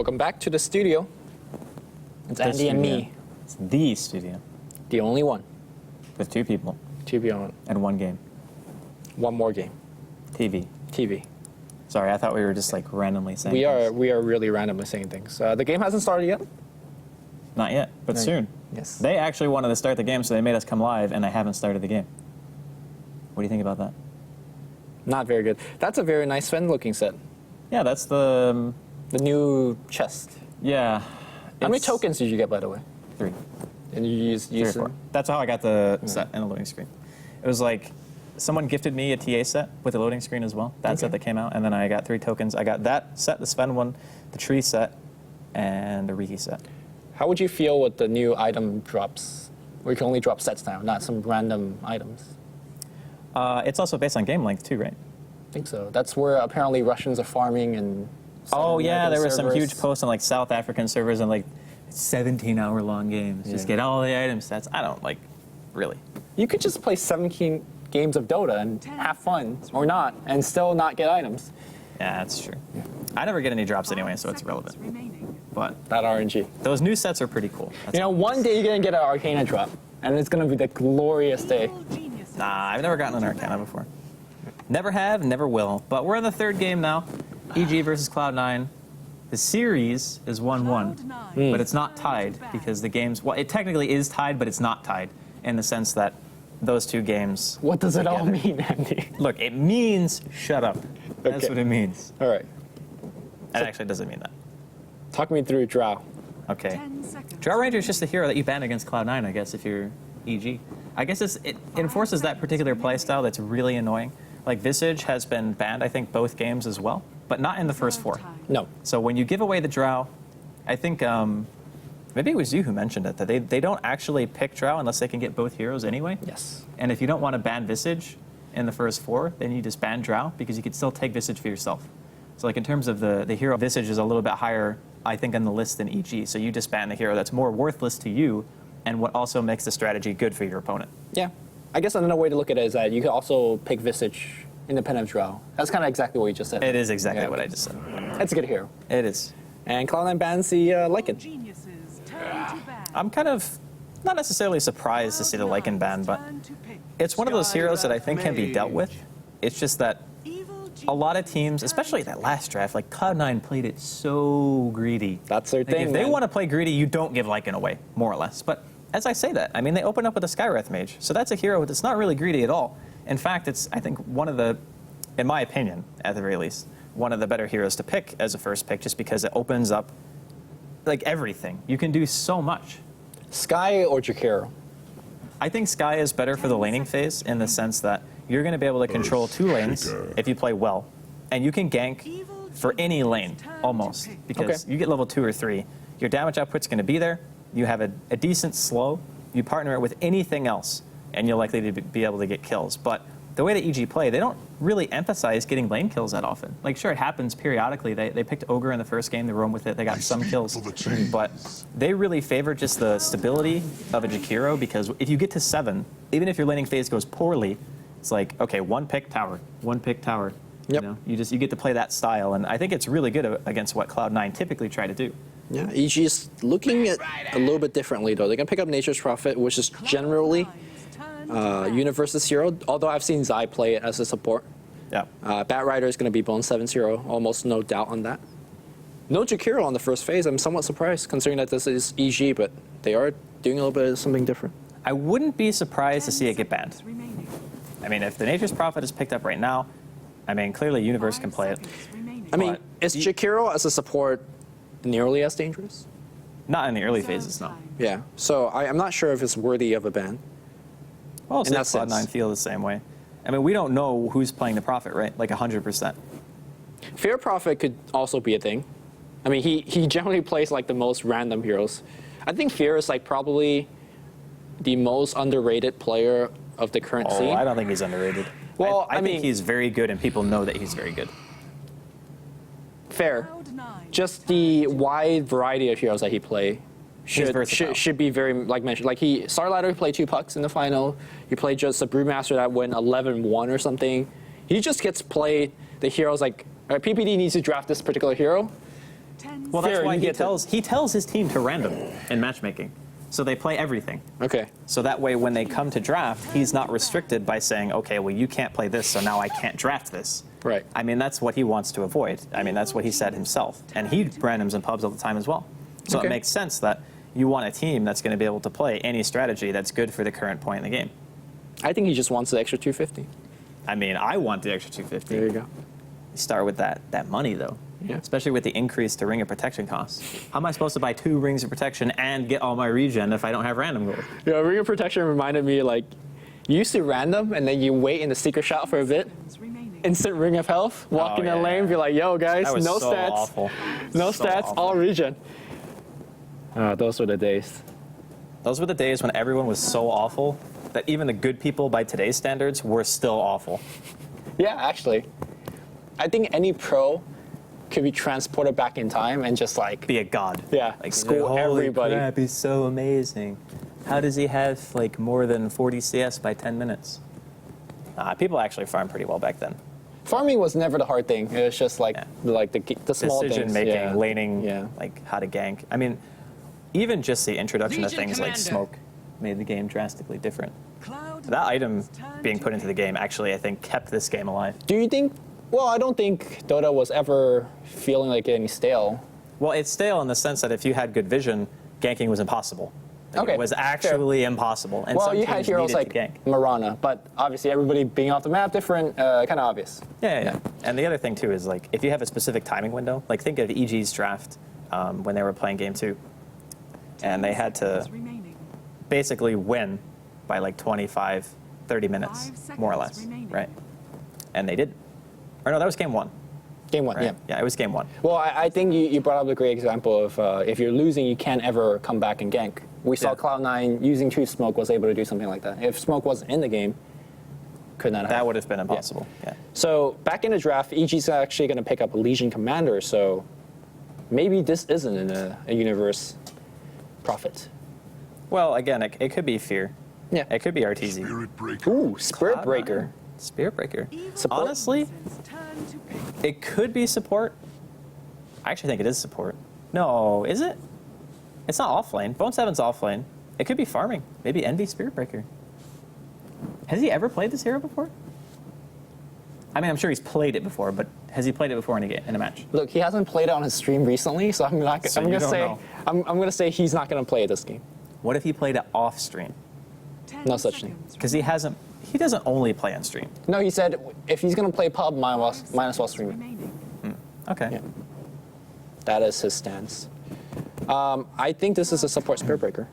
Welcome back to the studio. It's The Andy and studio. me, It's the studio the only one with 2 people to be on and 1 game. one more game, TV. TV. Sorry, I thought we were just like randomly saying We things. are really randomly saying things. The game hasn't started yet. Not yet, but Not soon. Yes. They actually wanted to start the game, so they made us come live, and I haven't started the game. What do you think about that? Not very good. That's a very nice Sven-looking set. Yeah, that's the... The new chest. yeah. How many it's tokens did you get, by the way? 3. And you use 3 or 4. them? That's how I got the set and the loading screen. It was like someone gifted me a TA set with a loading screen as well. That set that came out, and then I got 3 tokens. I got that set, the Sven one, the tree set, and the Riki set. How would you feel with the new item drops? Where you can only drop sets now, not some random items. It's also based on game length too, right? I think so. That's where apparently Russians are farming and. Oh yeah, there were some servers. huge posts on like South African servers and like 17-hour-long games. Just Yeah. get all the item sets. I don't like, really. You could just play 17 games of Dota and have fun, or not, and still not get items. Yeah, that's true. I never get any drops anyway, so it's irrelevant. But That RNG. those new sets are pretty cool. That's You know, one day you're gonna get an Arcana drop, and it's gonna be the glorious day. Nah, I've never gotten an Arcana before. Never have, never will. But we're in the 3rd game now. EG versus Cloud9. The series is 1-1, but it's not tied because the games, well, it technically is tied, but it's not tied in the sense that those 2 games. What does it all together. mean, Andy? Look, it means shut up. That's Okay. what it means. All right, It actually doesn't mean that. talk me through Drow. Okay. Drow Ranger is just a hero that you ban against Cloud9, I guess, if you're EG. I guess it enforces that particular playstyle that's really annoying. Like Visage has been banned, I think, both games as well, but not in the first 4. No. So when you give away the Drow, I think maybe it was you who mentioned it, that they don't actually pick Drow unless they can get both heroes anyway. Yes. And if you don't want to ban Visage in the first 4, then you just ban Drow because you could still take Visage for yourself. So like in terms of the hero, Visage is a little bit higher, I think, on the list than EG. So you just ban the hero that's more worthless to you and what also makes the strategy good for your opponent. Yeah. I guess another way to look at it is that you could also pick Visage independent of Drow. That's kind of exactly what you just said. It is exactly Yeah. what I just said. That's a good hero. It is. And Cloud9 bans the Lycan. I'm kind of not necessarily surprised to see the Lycan ban, but it's one of those heroes that I think can be dealt with. It's just that a lot of teams, especially that last draft, like Cloud9 played it so greedy. That's their Like, thing. if they man. want to play greedy, you don't give Lycan away, more or less. But as I say that, I mean, they open up with a Skywrath Mage, so that's a hero that's not really greedy at all. In fact, it's, I think, one of the, in my opinion, at the very least, one of the better heroes to pick as a first pick, just because it opens up, like, everything. You can do so much. Sky or Jakiro? I think Sky is better for the laning phase in the sense that you're going to be able to control 2 lanes if you play well, and you can gank for any lane, almost, because you get level 2 or 3. Your damage output's going to be there. You have a decent slow. You partner it with anything else, and you're likely to be able to get kills. But the way that EG play, they don't really emphasize getting lane kills that often. Like, sure, it happens periodically. They picked Ogre in the first game. They roamed with it. They got some kills. But they really favor just the stability of a Jakiro, because if you get to 7, even if your laning phase goes poorly, it's like, okay, 1 pick tower, 1 pick tower. Yep. You know, you get to play that style, and I think it's really good against what Cloud9 typically try to do. Yeah, EG is looking at a little bit differently, though. They're going to pick up Nature's Prophet, which is generally Universe's hero, although I've seen Zai play it as a support. Yeah. Bat Rider is going to be Bone 7-0, almost no doubt on that. No Jakiro on the first phase. I'm somewhat surprised, considering that this is EG, but they are doing a little bit of something different. I wouldn't be surprised to see it get banned. I mean, if the Nature's Prophet is picked up right now, I mean, clearly Universe can play it. I mean, But is Jakiro as a support nearly as dangerous? Not in the early phases, no. Yeah, so I'm not sure if it's worthy of a ban. Well, In that Cloud9 sense. feel the same way. I mean, we don't know who's playing the Prophet, right? Like 100%. Fear Prophet could also be a thing. I mean, he generally plays like the most random heroes. I think Fear is like probably the most underrated player of the current Oh, scene. I don't think he's underrated. Well, I I think mean- he's very good, and people know that he's very good. Fair. Just the wide variety of heroes that he play versatile. should be very, like mentioned. Like Starlighter played 2 pucks in the final. He played just a Brewmaster that went 11-1 or something. He just gets played the heroes like PPD needs to draft this particular hero, Well, that's Fair, why you get he tells his team to random in matchmaking. So they play everything. Okay. So that way, when they come to draft, he's not restricted by saying, okay, well, you can't play this, so now I can't draft this. Right. I mean, that's what he wants to avoid. I mean, that's what he said himself. And he randoms in pubs all the time as well. So Okay. it makes sense that you want a team that's going to be able to play any strategy that's good for the current point in the game. I think he just wants the extra 250. I mean, I want the extra 250. There you go. You start with that money, though. Yeah. Especially with the increase to ring of protection costs. How am I supposed to buy 2 rings of protection and get all my regen if I don't have random gold? Yeah, Ring of Protection reminded me, like, you used to random and then you wait in the secret shot for a bit. Instant Ring of Health, walk in the yeah, lane, yeah. be like, yo, guys, That was no so stats. awful. No So stats, awful. all regen. Those were the days. Those were the days when everyone was so awful that even the good people by today's standards were still awful. Yeah, actually. I think any pro could be transported back in time and just like, Be a god. yeah, Like, school holy everybody. crap, he's so amazing. How does he have like more than 40 CS by 10 minutes? People actually farmed pretty well back then. Farming was never the hard thing. It was just like, the small Decision things. making, yeah. laning, Yeah. like how to gank. I mean, even just the introduction of Legion things like Commander. smoke made the game drastically different. That item being put into the game actually, I think, kept this game alive. Do you think, well, I don't think Dota was ever feeling like getting stale. Well, it's stale in the sense that if you had good vision, ganking was impossible. Like, Okay, It was actually impossible. And Well, some you had teams heroes needed like to gank. Marana, but obviously everybody being off the map, different, kind of obvious. Yeah. And the other thing, too, is like if you have a specific timing window, like think of EG's draft when they were playing Game 2. And they had to basically win by like 25, 30 minutes, more or less, right? And they did. Or no, that was Game 1. Game 1, Right? yeah. Yeah, it was Game 1. Well, I think you brought up a great example of if you're losing, you can't ever come back and gank. We saw Yeah. Cloud9 using True Smoke was able to do something like that. If Smoke wasn't in the game, could not have. That would have been impossible. Yeah. So back in the draft, EG's actually going to pick up Legion Commander, so maybe this isn't in a universe profit. Well, again, it could be Fear. Yeah. It could be RTZ. Spirit Breaker. Ooh, Spirit Cloud9. Breaker. Spirit Breaker. Support? Honestly, it could be support. I actually think it is support. No, is it? It's not offlane. Bone 7's offlane. It could be farming. Maybe Envy Spirit Breaker. Has he ever played this hero before? I mean, I'm sure he's played it before, but has he played it before in a match? Look, he hasn't played it on his stream recently, so I'm not. So I'm you gonna don't say. know. I'm gonna say he's not gonna play this game. What if he played it off stream? No such thing. Because he doesn't only play on stream. No, he said if he's gonna play pub, might as well stream it. Okay. Yeah. That is his stance. I think this is a support Spirit Breaker.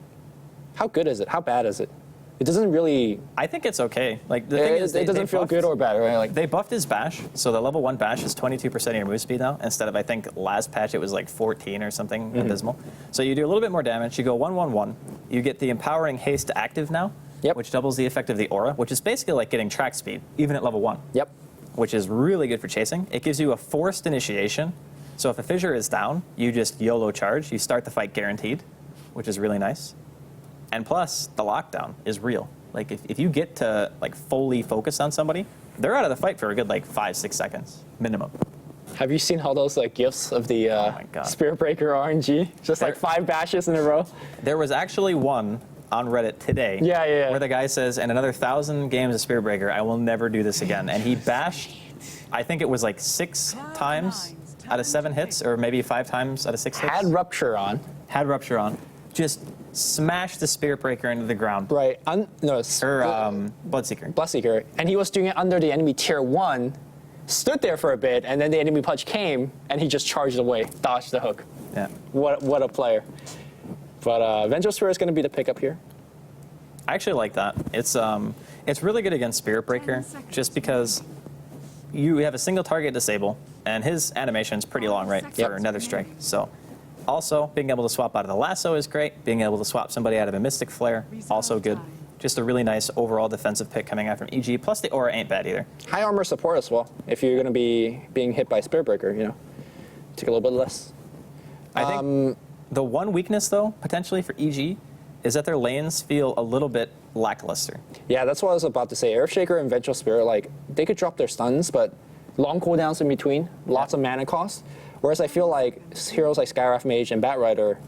How good is it? How bad is it? It doesn't really. I think it's okay. Like the thing is, It doesn't feel good or bad, right? Like They buffed his bash, so the level 1 bash is 22% of your move speed now, instead of, I think, last patch it was like 14 or something abysmal. So you do a little bit more damage, you go 1-1-1, you get the empowering haste active now, Yep. which doubles the effect of the aura, which is basically like getting track speed, even at level 1, Yep. which is really good for chasing. It gives you a forced initiation, so if a fissure is down, you just YOLO charge, you start the fight guaranteed, which is really nice. And plus, the lockdown is real. Like if you get to like fully focus on somebody, they're out of the fight for a good like 5-6 seconds minimum. Have you seen all those like gifs of the my God. Spirit Breaker RNG? Just like There- 5 bashes in a row. There was actually one on Reddit today Yeah. where the guy says, in another 1,000 games of Spirit Breaker, I will never do this again. And he bashed, I think it was like 6 times out of 7 hits, or maybe 5 times out of 6 hits. Had Rupture on. Had Rupture on. Just smashed the Spirit Breaker into the ground. Right. Or Bloodseeker. Bloodseeker, and he was doing it under the enemy tier 1, stood there for a bit, and then the enemy punch came, and he just charged away, dodged the hook. Yeah. What a player. But Vengeful Spirit is going to be the pickup here. I actually like that. It's really good against Spirit Breaker, just because you have a single target disable, and his animation's pretty long, right, for Yep. Nether Strike. So, also, being able to swap out of the lasso is great. Being able to swap somebody out of a Mystic Flare, also good. Just a really nice overall defensive pick coming out from EG. Plus, the aura ain't bad either. High armor support as well, if you're going to be being hit by Spirit Breaker, take a little bit less. I think the one weakness, though, potentially for EG, is that their lanes feel a little bit lackluster. Yeah, that's what I was about to say. Earthshaker and Vengeful Spirit, like, they could drop their stuns, but long cooldowns in between, lots of mana cost. Whereas I feel like heroes like Skywrath Mage and Batrider,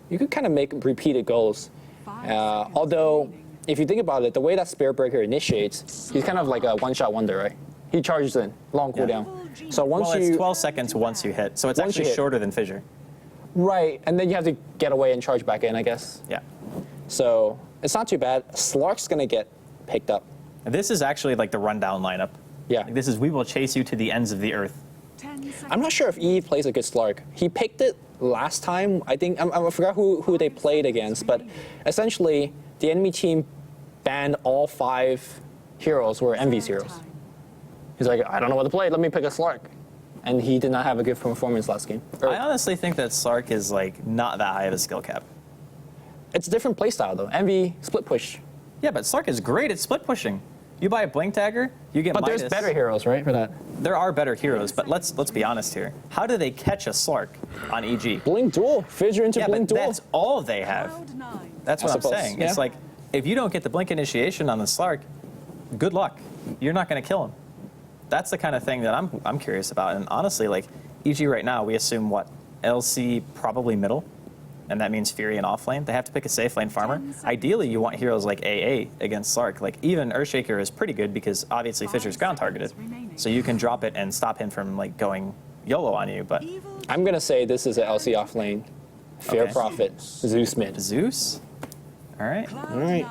you could kind of make repeated goals. Although, if you think about it, the way that Spirit Breaker initiates, he's kind of like a one-shot wonder, right? He charges in, long cooldown. So once it's 12 seconds once you hit, so it's actually shorter than Fissure. Right, and then you have to get away and charge back in, I guess. Yeah. So it's not too bad. Slark's gonna get picked up. This is actually like the rundown lineup. Yeah. Like, this is we will chase you to the ends of the earth. I'm not sure if E plays a good Slark. He picked it last time. I think I forgot who they played against, but essentially the enemy team banned all 5 heroes who were Envy's heroes. He's like, I don't know what to play. Let me pick a Slark, and he did not have a good performance last game. I honestly think that Slark is like not that high of a skill cap. It's a different playstyle though. Envy split push. Yeah, but Slark is great at split pushing. You buy a Blink Dagger, you get But Midas. there's better heroes, right, for that? There are better heroes, but let's be honest here. How do they catch a Slark on EG? Blink Duel. Fissure into Yeah, Blink but Duel. that's all they have. That's what I I'm suppose, saying. yeah. It's like, if you don't get the Blink initiation on the Slark, good luck. You're not going to kill him. That's the kind of thing that I'm curious about. And honestly, like, EG right now, we assume what? LC probably middle, and that means Fury and offlane. They have to pick a safe lane farmer. Ideally, you want heroes like AA against Slark. Like, even Earthshaker is pretty good because obviously Fissure's ground targeted. So you can drop it and stop him from like going YOLO on you, but... I'm gonna say this is an LC off lane. Fair Okay. Prophet. Zeus mid. Zeus? All right. All right.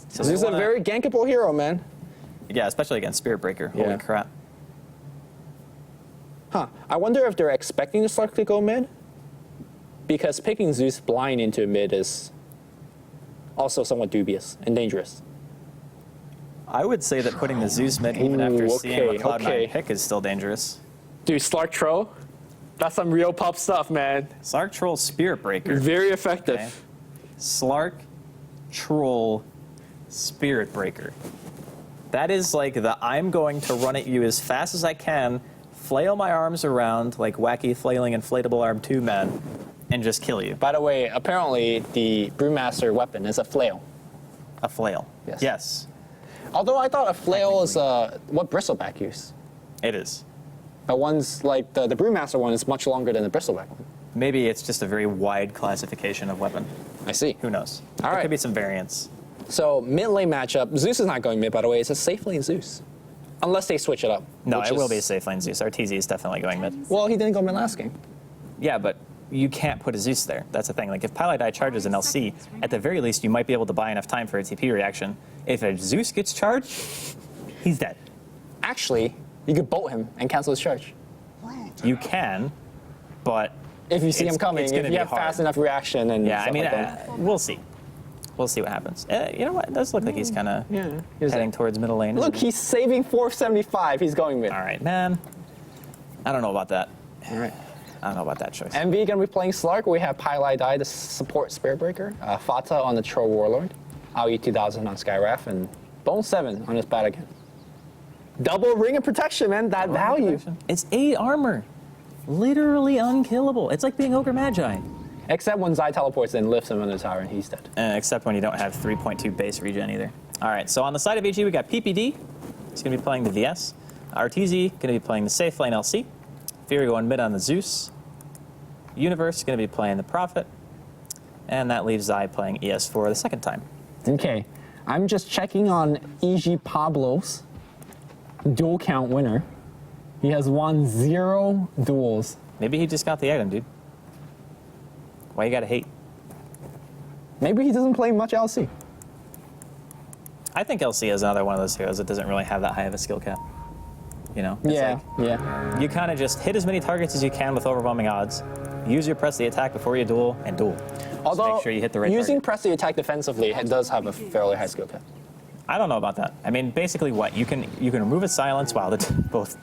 So Zeus is a very gankable hero, man. Yeah, especially against Spirit Breaker. Holy Yeah. crap. Huh. I wonder if they're expecting the Slark to go mid? Because picking Zeus blind into mid is also somewhat dubious and dangerous. I would say that putting the Zeus mid even after seeing what Cloud9 okay. pick is still dangerous. Dude, Slark Troll? That's some real pop stuff, man. Slark Troll Spirit Breaker. Very effective. Okay. Slark Troll Spirit Breaker. That is like the I'm going to run at you as fast as I can, flail my arms around like wacky flailing inflatable arm 2 man, and just kill you. By the way, apparently the Brewmaster weapon is a flail. A flail. Yes. Yes, Although I thought a flail is what Bristleback use. it is. But one's like the Brewmaster one is much longer than the Bristleback one. Maybe it's just a very wide classification of weapon. I see. Who knows? All There right. could be some variants. So mid lane matchup, Zeus is not going mid, by the way. It's a safe lane Zeus. Unless they switch it up. No, which it will is- be a safe lane Zeus. RTZ is definitely going mid. Well, he didn't go mid last game. Yeah, but you can't put a Zeus there. That's the thing. Like, if Pylai charges an LC, at the very least, you might be able to buy enough time for a TP reaction. If a Zeus gets charged, he's dead. Actually, you could bolt him and cancel his charge. You can, but If you see It's- him coming, it's if gonna you be have hard. fast enough reaction and yeah, I stuff mean, like that. we'll see. We'll see what happens. You know what? It does look like he's kind of Yeah. heading towards middle lane. Look, he's saving 475. He's going mid. All right, man. I don't know about that. All right. I don't know about that choice. MV gonna be playing Slark. We have Pylai Dai to support Spirit Breaker, Fata on the Troll Warlord, AOE 2000 on Skywrath, and Bone 7 on his bat again. Double ring of protection, man. That value. It's 8 armor. Literally unkillable. It's like being Ogre Magi. Except when Zai teleports and lifts him on the tower and he's dead. Except when you don't have 3.2 base regen either. All right, so on the side of AG, we got PPD. He's going to be playing the VS. RTZ going to be playing the safe lane LC. Fury going mid on the Zeus. Universe going to be playing the Prophet. And that leaves Zai playing ES4 the second time. Okay, I'm just checking on EG Pablo's duel count winner. He has won 0 duels. Maybe he just got the item, dude. Why you gotta hate? Maybe he doesn't play much LC. I think LC is another one of those heroes that doesn't really have that high of a skill cap. You know? It's Yeah, like, yeah. you kind of just hit as many targets as you can with overwhelming odds. Use your press the attack before you duel, and duel. Just Although make sure you hit the right using target. press the attack defensively, it does have a fairly high skill cap. I don't know about that. I mean, basically what? You can remove a silence. Wow, both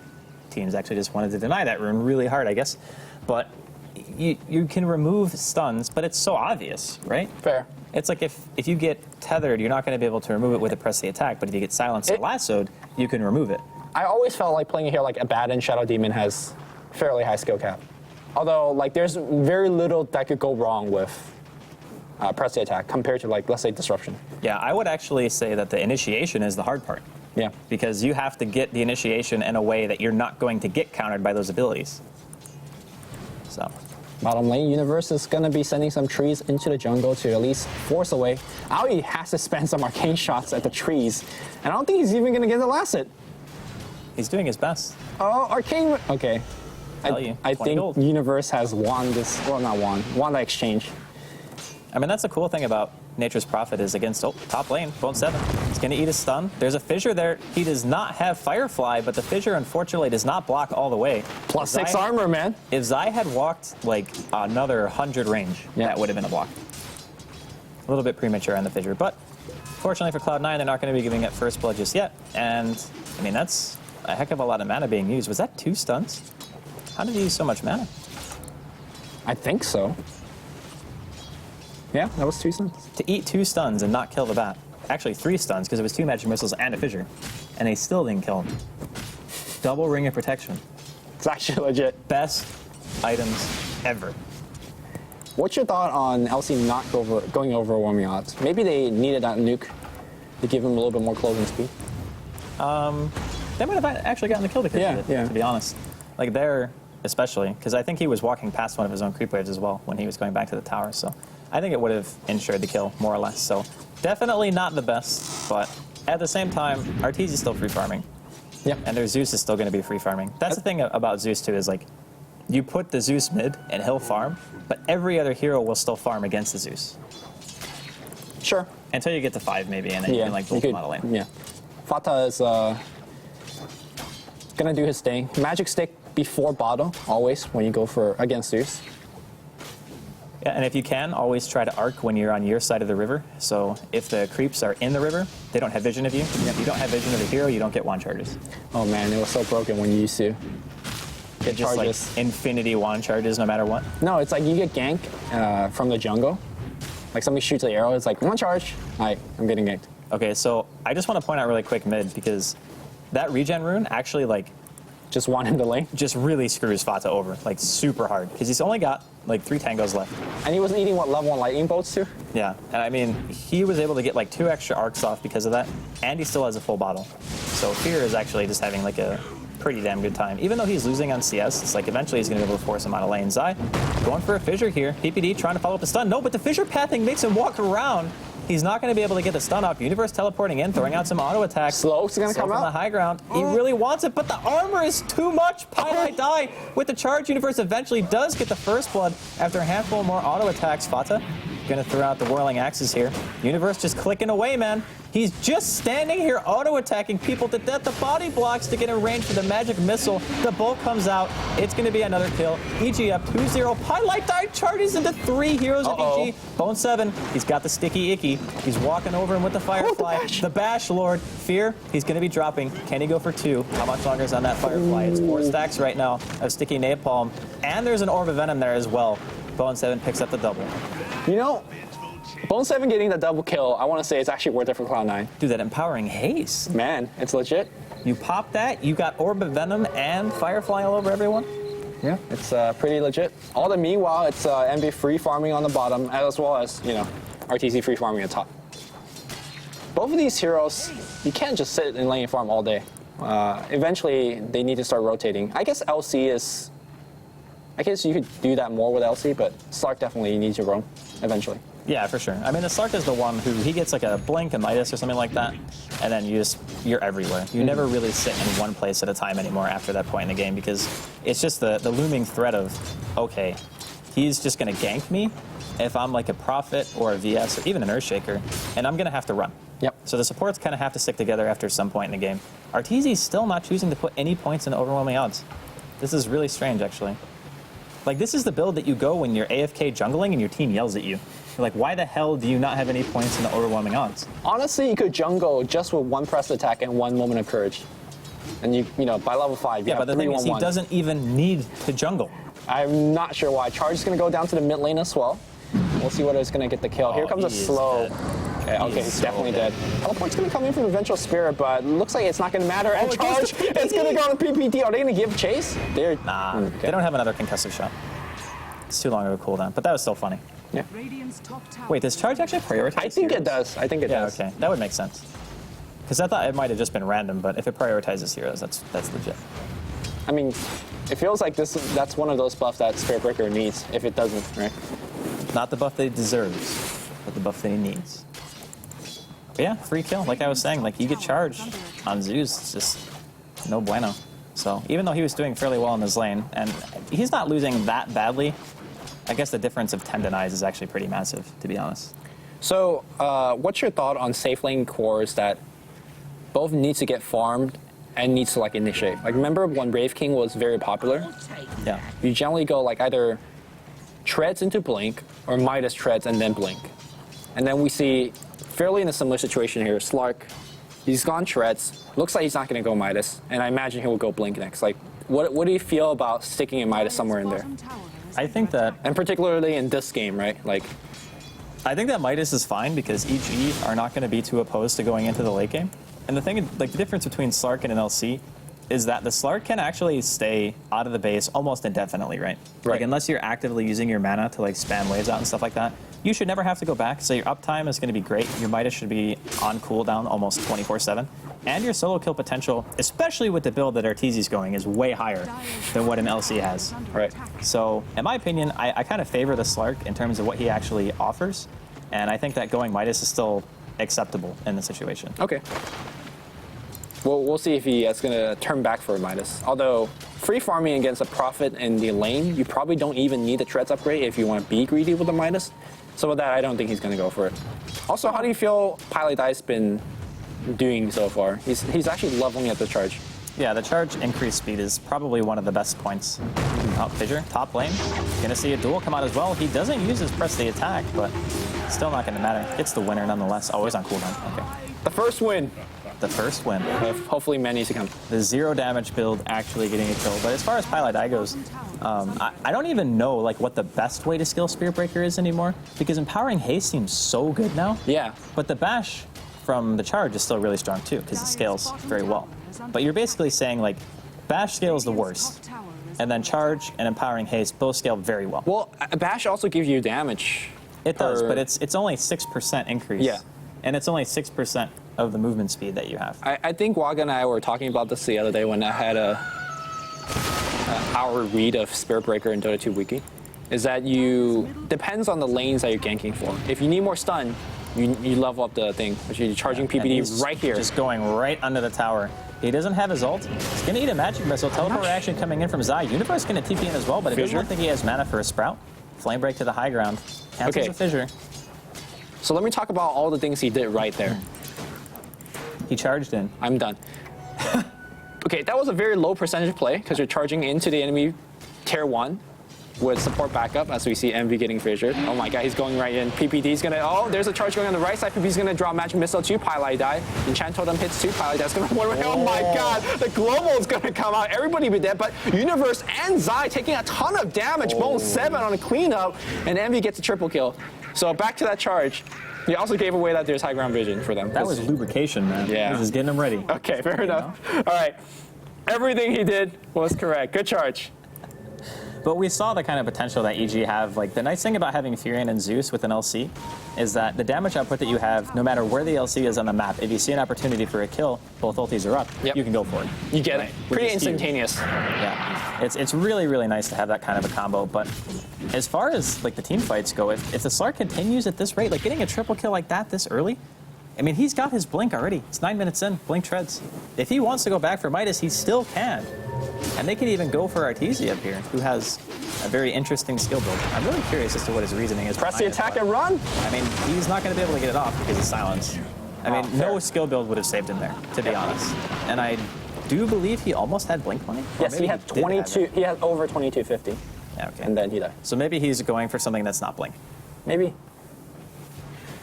teams actually just wanted to deny that rune really hard, I guess. But you can remove stuns, but it's so obvious, right? Fair. It's like if you get tethered, you're not going to be able to remove it with a press the attack, but if you get silenced or lassoed, you can remove it. I always felt like playing a hero like Abaddon Shadow Demon has fairly high skill cap. Although, like, there's very little that could go wrong with press the attack compared to, like, let's say Disruption. Yeah, I would actually say that the initiation is the hard part. Yeah. Because you have to get the initiation in a way that you're not going to get countered by those abilities. So. Bottom lane, Universe is going to be sending some trees into the jungle to at least force away. Aoi has to spend some arcane shots at the trees, and I don't think he's even going to get the last hit. He's doing his best. Oh, arcane. Okay. I think gold. Universe has won this. Well, not won the exchange. I mean, that's the cool thing about Nature's Prophet is against top lane, Bone 7. He's going to eat a stun. There's a fissure there. He does not have Firefly, but the fissure, unfortunately, does not block all the way. Plus 6 armor, man. If Zai had walked like another 100 range, that would have been a block. A little bit premature on the fissure, but fortunately for Cloud9, they're not going to be giving it first blood just yet. And, I mean, that's a heck of a lot of mana being used. Was that 2 stuns? How did he use so much mana? I think so. Yeah, that was 2 stuns. To eat 2 stuns and not kill the bat. Actually, 3 stuns, because it was 2 magic missiles and a fissure. And they still didn't kill him. Double ring of protection. It's actually legit. Best items ever. What's your thought on LC not going overwhelming odds? Maybe they needed that nuke to give him a little bit more closing speed. They might have actually gotten the kill because of it, to be honest. Like there, especially, because I think he was walking past one of his own creep waves as well when he was going back to the tower. So I think it would have ensured the kill, more or less. So definitely not the best, but at the same time, Arteezy is still free farming. Yeah. And their Zeus is still going to be free farming. That's the thing about Zeus, too, is like, you put the Zeus mid and he'll farm, but every other hero will still farm against the Zeus. Sure. Until you get to 5, maybe, and then you can like build them out of lane. Yeah. Fata is gonna do his thing. Magic stick before bottle, always, when you go for against Zeus. Yeah, and if you can, always try to arc when you're on your side of the river. So if the creeps are in the river, they don't have vision of you. If you don't have vision of the hero, you don't get wand charges. Oh man, it was so broken when you used to get Just charges. like infinity wand charges no matter what. No, it's like you get gank from the jungle. Like somebody shoots the arrow, it's like one charge. Alright, I'm getting ganked. Okay, so I just want to point out really quick mid, because that regen rune actually like Just want him to lane. just really screws Fata over, like super hard, because he's only got like 3 tangos left. And he was eating what, level 1 lightning bolts too? Yeah, and I mean, he was able to get like 2 extra arcs off because of that, and he still has a full bottle. So Fear is actually just having like a pretty damn good time. Even though he's losing on CS, it's like eventually he's going to be able to force him out of lane. Zai going for a fissure here. PPD trying to follow up the stun. No, but the fissure pathing makes him walk around. He's not going to be able to get the stun off. Universe teleporting in, throwing out some auto attacks. Slow's going to come from out. the high ground. He really wants it, but the armor is too much. Pylite die with the charge. Universe eventually does get the first blood after a handful more auto attacks. Fata going to throw out the whirling axes here. Universe just clicking away, man. He's just standing here auto-attacking people to death. The body blocks to get in range for the magic missile. The bolt comes out. It's going to be another kill. EG up 2-0. Pylite die charges into 3 heroes of EG. Bone 7, he's got the sticky icky. He's walking over him with the Firefly. The Bash Lord. Fear, he's going to be dropping. Can he go for 2? How much longer is on that Firefly? It's 4 stacks right now of sticky napalm. And there's an Orb of Venom there as well. Bone 7 picks up the double. You know, Bone 7 getting the double kill, I want to say it's actually worth it for Cloud9. Dude, that empowering haste. Man, it's legit. You pop that, you got Orb of Venom and Firefly all over everyone. Yeah, it's pretty legit. All the meanwhile, it's MB free farming on the bottom, as well as, you know, RTZ free farming at top. Both of these heroes, you can't just sit in lane farm all day. Eventually, they need to start rotating. I guess LC is... I guess you could do that more with LC, but Slark definitely needs to roam eventually. Yeah, for sure. I mean, the Slark is the one who, he gets like a blink, a Midas or something like that, and then you're everywhere. You never really sit in one place at a time anymore after that point in the game, because it's just the looming threat of, okay, he's just going to gank me if I'm like a Prophet or a VS or even an Earthshaker, and I'm going to have to run. Yep. So the supports kind of have to stick together after some point in the game. Arteezy's still not choosing to put any points in overwhelming odds. This is really strange, actually. Like, this is the build that you go when you're AFK jungling and your team yells at you. You're like, why the hell do you not have any points in the overwhelming odds? Honestly, you could jungle just with 1 press attack and 1 moment of courage. And you know, by level 5, you yeah, have but the thing is, he 3-1-1. doesn't even need to jungle. I'm not sure why. Charge is going to go down to the mid lane as well. We'll see whether it's going to get the kill. Here comes a slow. Okay, he's definitely dead. Teleport's going to come in from the Vengeful Spirit, but looks like it's not going to matter. And Charge, it's going to go on PPD. Are they going to give chase? Nah, they don't have another concussive shot. It's too long of a cooldown, but that was still funny. Yeah. Wait, does Charge actually prioritize I think heroes? it does. I think it does. Okay, that would make sense. Because I thought it might have just been random, but if it prioritizes heroes, that's legit. I mean, it feels like that's one of those buffs that Spirit Breaker needs if it doesn't, right? Not the buff that he deserves, but the buff that he needs. But yeah, free kill. Like I was saying, like you get charged on Zeus, it's just no bueno. So even though he was doing fairly well in his lane, and he's not losing that badly, I guess the difference of 10 denies is actually pretty massive, to be honest. So what's your thought on safe lane cores that both needs to get farmed and needs to like initiate? Like remember when Brave King was very popular? Yeah. You generally go like either treads into blink or Midas treads and then blink. And then we see fairly in a similar situation here, Slark, he's gone treads, looks like he's not going to go Midas, and I imagine he will go blink next. Like what do you feel about sticking in Midas somewhere in there? I think that, And particularly in this game, right? Like I think that Midas is fine because EG are not going to be too opposed to going into the late game. And the thing, like the difference between Slark and an LC is that the Slark can actually stay out of the base almost indefinitely, right? Like unless you're actively using your mana to like spam waves out and stuff like that, you should never have to go back. So your uptime is going to be great. Your Midas should be on cooldown almost 24/7. And your solo kill potential, especially with the build that Arteezy's going, is way higher than what an LC has. Right. So in my opinion, I kind of favor the Slark in terms of what he actually offers. And I think that going Midas is still acceptable in the situation. Okay. Well, we'll see if he is going to turn back for Midas. Although, free farming against a Prophet in the lane, you probably don't even need the Treads upgrade if you want to be greedy with the Midas. So with that, I don't think he's going to go for it. Also, how do you feel Pilot Die's been doing so far? He's actually leveling at the charge. Yeah, the charge increase speed is probably one of the best points. Oh, Fissure, top lane. Gonna see a duel come out as well. He doesn't use his press the attack, but still not gonna matter. Gets the winner nonetheless. Oh, he's on cooldown. Okay. The first win. The first win. Hopefully many to come. The 0 damage build actually getting a kill. But as far as Pilot Die goes, I don't even know like what the best way to skill Spirit Breaker is anymore, because Empowering Haste seems so good now. Yeah. But the bash from the charge is still really strong too, because it scales very well. But you're basically saying like bash scales the worst, and then charge and Empowering Haste both scale very well. Well, Bash also gives you damage. It does, but it's only 6% increase. Yeah. And it's only 6% of the movement speed that you have. I think Waga and I were talking about this the other day when I had our read of Spirit Breaker in Dota 2 Wiki, is that depends on the lanes that you're ganking for. If you need more stun, you level up the thing, which you're charging PPD right here. Just going right under the tower. He doesn't have his ult. He's going to eat a magic missile. Teleport reaction coming in from Zai. Universe going to TP in as well, but I don't think he has mana for a Sprout. Flame break to the high ground. Cancels the Fissure. So let me talk about all the things he did right there. He charged in. I'm done. Okay, that was a very low percentage play because you're charging into the enemy tier 1 with support backup as we see Envy getting fissured. Oh my god, he's going right in. PPD's gonna, oh, there's a charge going on the right side. PPD's gonna draw Magic Missile to Pilot Die. Enchant Totem hits to Pilot Die's gonna one away. Oh my god, the global is gonna come out. Everybody be dead, but Universe and Zai taking a ton of damage. Bone 7 on a cleanup, and Envy gets a triple kill. So back to that charge. He also gave away that there's high ground vision for them. That was lubrication, man. Yeah. This is getting them ready. Okay, fair enough. All right. Everything he did was correct. Good charge. But we saw the kind of potential that EG have. Like the nice thing about having Furion and Zeus with an LC is that the damage output that you have, no matter where the LC is on the map, if you see an opportunity for a kill, both ultis are up, you can go for it. You get it. Pretty instantaneous. Yeah, it's really, really nice to have that kind of a combo. But as far as like the team fights go, if the Slark continues at this rate, like getting a triple kill like that this early, I mean, he's got his blink already. It's 9 minutes in, blink treads. If he wants to go back for Midas, he still can. And they can even go for Arteezy up here, who has a very interesting skill build. I'm really curious as to what his reasoning is. Press the attack and run. I mean, he's not going to be able to get it off because of silence. I mean, no skill build would have saved him there, to be honest. And I do believe he almost had blink money. Yes, he had 22. He had over 2250. Yeah, okay. And then he died. So maybe he's going for something that's not blink. Maybe.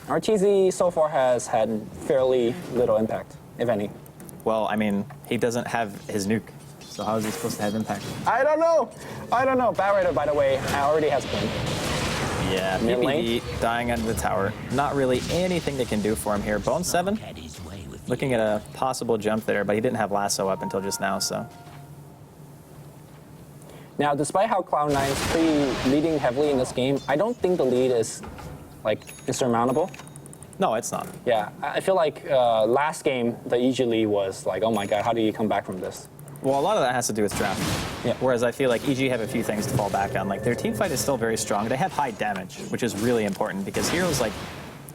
Arteezy so far has had fairly little impact, if any. Well, I mean, he doesn't have his nuke. So how is he supposed to have impact? I don't know. Bat Rider, by the way, already has a blink. Yeah, PPD dying under the tower. Not really anything they can do for him here. Bone 7, looking at a possible jump there, but he didn't have lasso up until just now, so. Now, despite how Cloud9 is pretty leading heavily in this game, I don't think the lead is, like, insurmountable. No, it's not. Yeah, I feel like last game, the EG lead was like, oh my god, how do you come back from this? Well, a lot of that has to do with draft. Yeah. Whereas I feel like EG have a few things to fall back on. Like their team fight is still very strong. They have high damage, which is really important because heroes like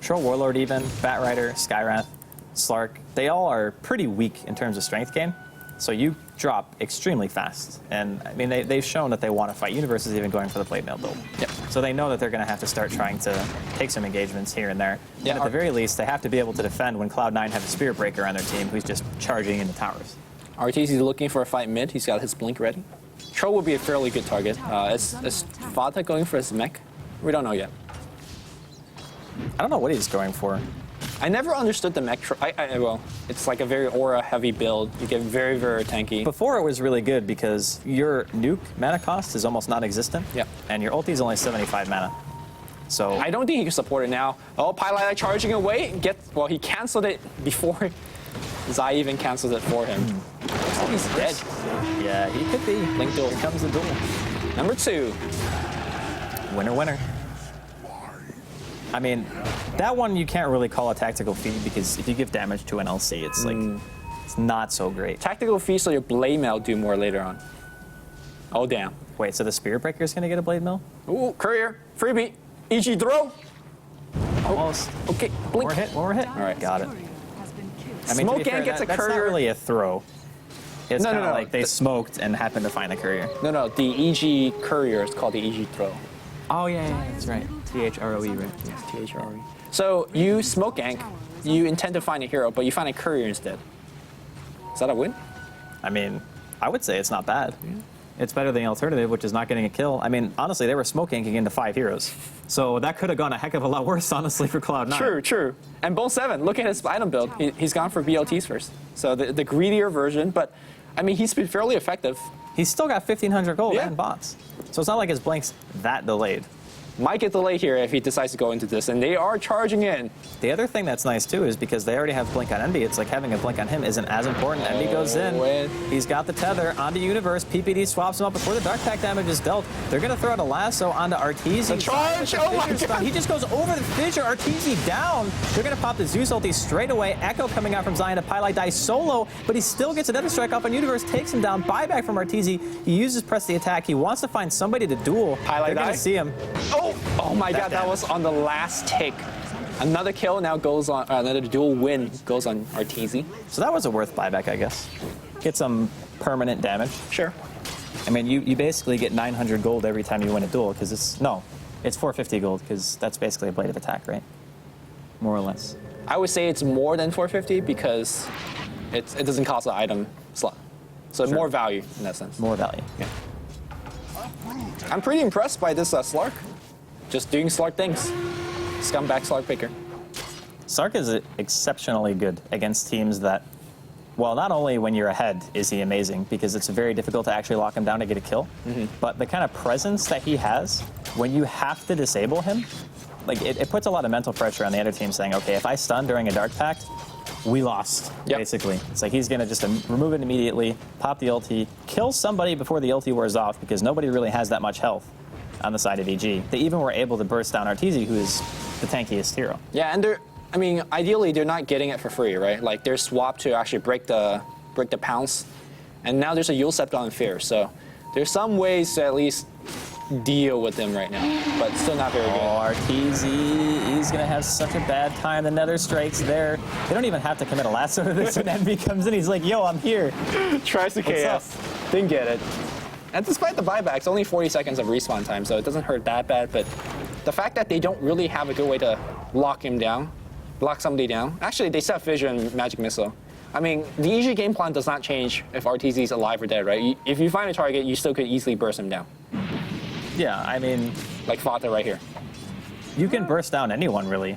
Troll Warlord even, Batrider, Skywrath, Slark, they all are pretty weak in terms of strength gain. So you drop extremely fast. And I mean, they've shown that they want to fight. Universe is even going for the Blade Mail build. Yep. So they know that they're going to have to start trying to take some engagements here and there. Yeah, And at the very least, they have to be able to defend when Cloud9 have a Spirit Breaker on their team who's just charging into towers. RTZ is looking for a fight mid. He's got his blink ready. Troll would be a fairly good target. Is Fata going for his mech? We don't know yet. I don't know what he's going for. I never understood the mech. Well, it's like a very aura-heavy build. You get very, very tanky. Before it was really good because your nuke mana cost is almost non-existent. Yeah. And your ulti is only 75 mana. So I don't think he can support it now. Oh, Pylai charging away. Well, he canceled it before Zai even canceled it for him. Looks like he's dead. yeah, he could be. Blink duel. Here comes the duel. Number 2. Winner, winner. I mean, that one you can't really call a tactical feed because if you give damage to an LC, it's like it's not so great. Tactical feast so your Blade Mail do more later on. Oh, damn. Wait, so the Spirit Breaker is going to get a Blade Mill? Ooh, Courier. Freebie. EG throw. Almost. Okay, One blink. more hit, one more hit. All right. Got it. I mean, Smoke to be fair, Gang gets a that's courier. not really a throw. It's No, kind of no. like they smoked and happened to find the courier. No, the EG Courier is called the EG throw. Oh, yeah, that's right. THROE, right? Yes, THRE. So you smoke gank, you intend to find a hero, but you find a courier instead. Is that a win? I mean, I would say it's not bad. It's better than the alternative, which is not getting a kill. I mean, honestly, they were smoke ganking into 5 heroes. So that could have gone a heck of a lot worse, honestly, for Cloud9. True. And Bone 7, look at his item build. He's gone for BLTs first. So the greedier version, but I mean, he's been fairly effective. He's still got 1,500 gold Yeah. and bots. So it's not like his blink's that delayed. Might get delayed here if he decides to go into this, and they are charging in. The other thing that's nice, too, is because they already have Blink on Envy, it's like having a Blink on him isn't as important. Envy goes in. win. He's got the tether onto Universe. PPD swaps him up before the Dark Pack damage is dealt. They're going to throw out a lasso onto Arteezy. The charge! Oh my God. He just goes over the Fissure. Arteezy down. They're going to pop the Zeus ulti straight away. Echo coming out from Zion to Pylai dies solo, but he still gets another strike off on Universe, takes him down. Buyback from Arteezy. He uses press the attack. He wants to find somebody to duel. Pylai They're going die? to see him. Oh my God, that was on the last tick. Another kill now goes on, another dual win goes on Arteezy. So that was a worth buyback, I guess. Get some permanent damage. Sure. I mean, you basically get 900 gold every time you win a duel, because it's 450 gold, because that's basically a blade of attack, right? More or less. I would say it's more than 450 because it doesn't cost an item slot. So Sure. more value in that sense. More value. Yeah. I'm pretty impressed by this Slark. Just doing Slark things. Scumbag Slark picker. Sark is exceptionally good against teams that, well, not only when you're ahead is he amazing, because it's very difficult to actually lock him down to get a kill, but the kind of presence that he has when you have to disable him, like it puts a lot of mental pressure on the other team saying, okay, if I stun during a Dark Pact, we lost, Yep. basically. It's like he's going to just remove it immediately, pop the ulti, kill somebody before the ulti wears off, because nobody really has that much health on the side of EG. They even were able to burst down Arteezy, who is the tankiest hero. Yeah, and ideally they're not getting it for free, right? Like they're swapped to actually break the pounce, and now there's a Yule Scepter on Fear, so there's some ways to at least deal with them right now, but still not very good. Oh, Arteezy, he's going to have such a bad time. The Nether Strike's there. They don't even have to commit a lasso to this when Envy comes in. He's like, yo, I'm here. Tries to KS. Didn't get it. And despite the buyback, it's only 40 seconds of respawn time, so it doesn't hurt that bad, but the fact that they don't really have a good way to lock somebody down. Actually, they set Fissure and Magic Missile. I mean, the EG game plan does not change if RTZ's alive or dead, right? If you find a target, you still could easily burst him down. Yeah, I mean, Like Fata right here. you can burst down anyone, really,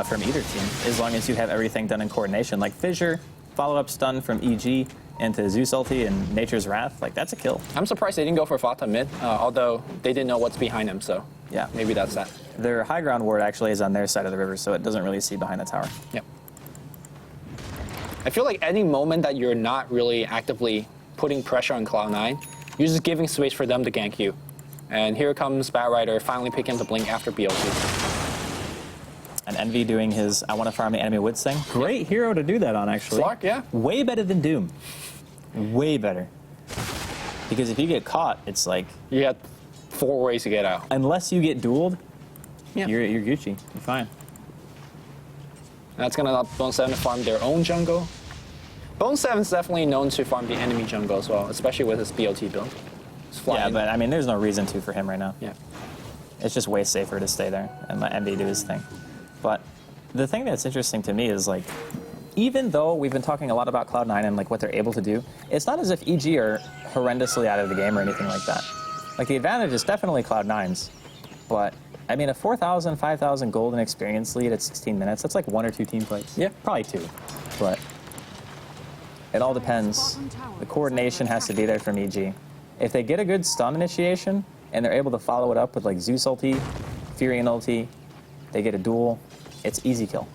from either team, as long as you have everything done in coordination. Like Fissure, follow-up stun from EG into Zeus ulti and Nature's Wrath. Like, that's a kill. I'm surprised they didn't go for Fata mid, although they didn't know what's behind him, so Yeah. maybe that's that. Their high ground ward actually is on their side of the river, so it doesn't really see behind the tower. Yep. I feel like any moment that you're not really actively putting pressure on Cloud9, you're just giving space for them to gank you. And here comes Batrider finally picking up the blink after BLT. And Envy doing his I want to farm the enemy woods thing. Great hero to do that on, actually. Slark, yeah. Way better than Doom. Way better. Because if you get caught, it's like, You got 4 ways to get out. unless you get dueled, Yeah. you're Gucci. You're fine. That's going to allow Bone 7 to farm their own jungle. Bone 7 is definitely known to farm the enemy jungle as well, especially with his BOT build. It's Yeah, flying. but I mean, there's no reason to for him right now. Yeah. It's just way safer to stay there and let Envy do his thing. But the thing that's interesting to me is like, even though we've been talking a lot about Cloud9 and like what they're able to do, it's not as if EG are horrendously out of the game or anything like that. Like the advantage is definitely Cloud9's, but I mean a 4,000, 5,000 golden experience lead at 16 minutes, that's like 1 or 2 team fights. Yeah. Probably 2, but it all depends. The coordination has to be there from EG. If they get a good stun initiation and they're able to follow it up with like Zeus ulti, Furion ulti, they get a duel, it's easy kill.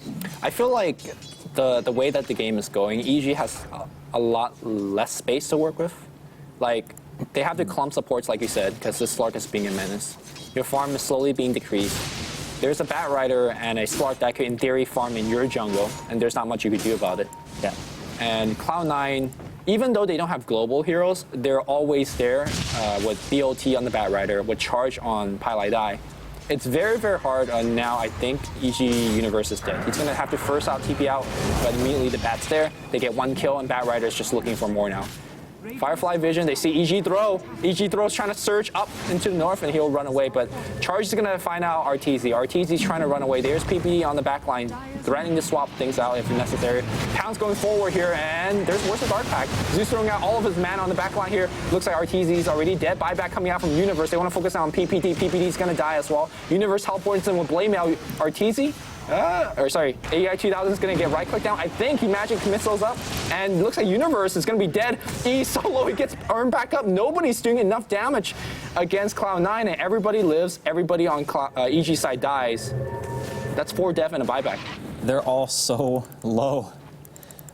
I feel like the way that the game is going, EG has a lot less space to work with. Like, they have the clump supports, like you said, because the Slark is being a menace. Your farm is slowly being decreased. There's a Bat Rider and a Slark that could, in theory, farm in your jungle, and there's not much you could do about it. Yeah. And Cloud9, even though they don't have global heroes, they're always there with BOT on the Bat Rider, with Charge on Pylai Dai. It's very, very hard now. I think EG Universe is dead. He's going to have to first out TP out, but immediately the Bat's there. They get 1 kill, and Bat Rider is just looking for more now. Firefly Vision, they see EG throw. EG throw's trying to surge up into the north, and he'll run away. But Charge is going to find out RTZ. RTZ's trying to run away. There's PPD on the back line, threatening to swap things out if necessary. Pound's going forward here, and there's Worst of Dark Pack. Zeus throwing out all of his mana on the back line here. Looks like RTZ's already dead. Buyback coming out from Universe. They want to focus on PPD. PPD's going to die as well. Universe teleports in with Blade Mail. RTZ? AI 2000 is going to get right-click down. I think he magic missiles up, and looks like Universe is going to be dead. E solo, he gets earned back up. Nobody's doing enough damage against Cloud9, and everybody lives. Everybody on EG side dies. That's 4 death and a buyback. They're all so low.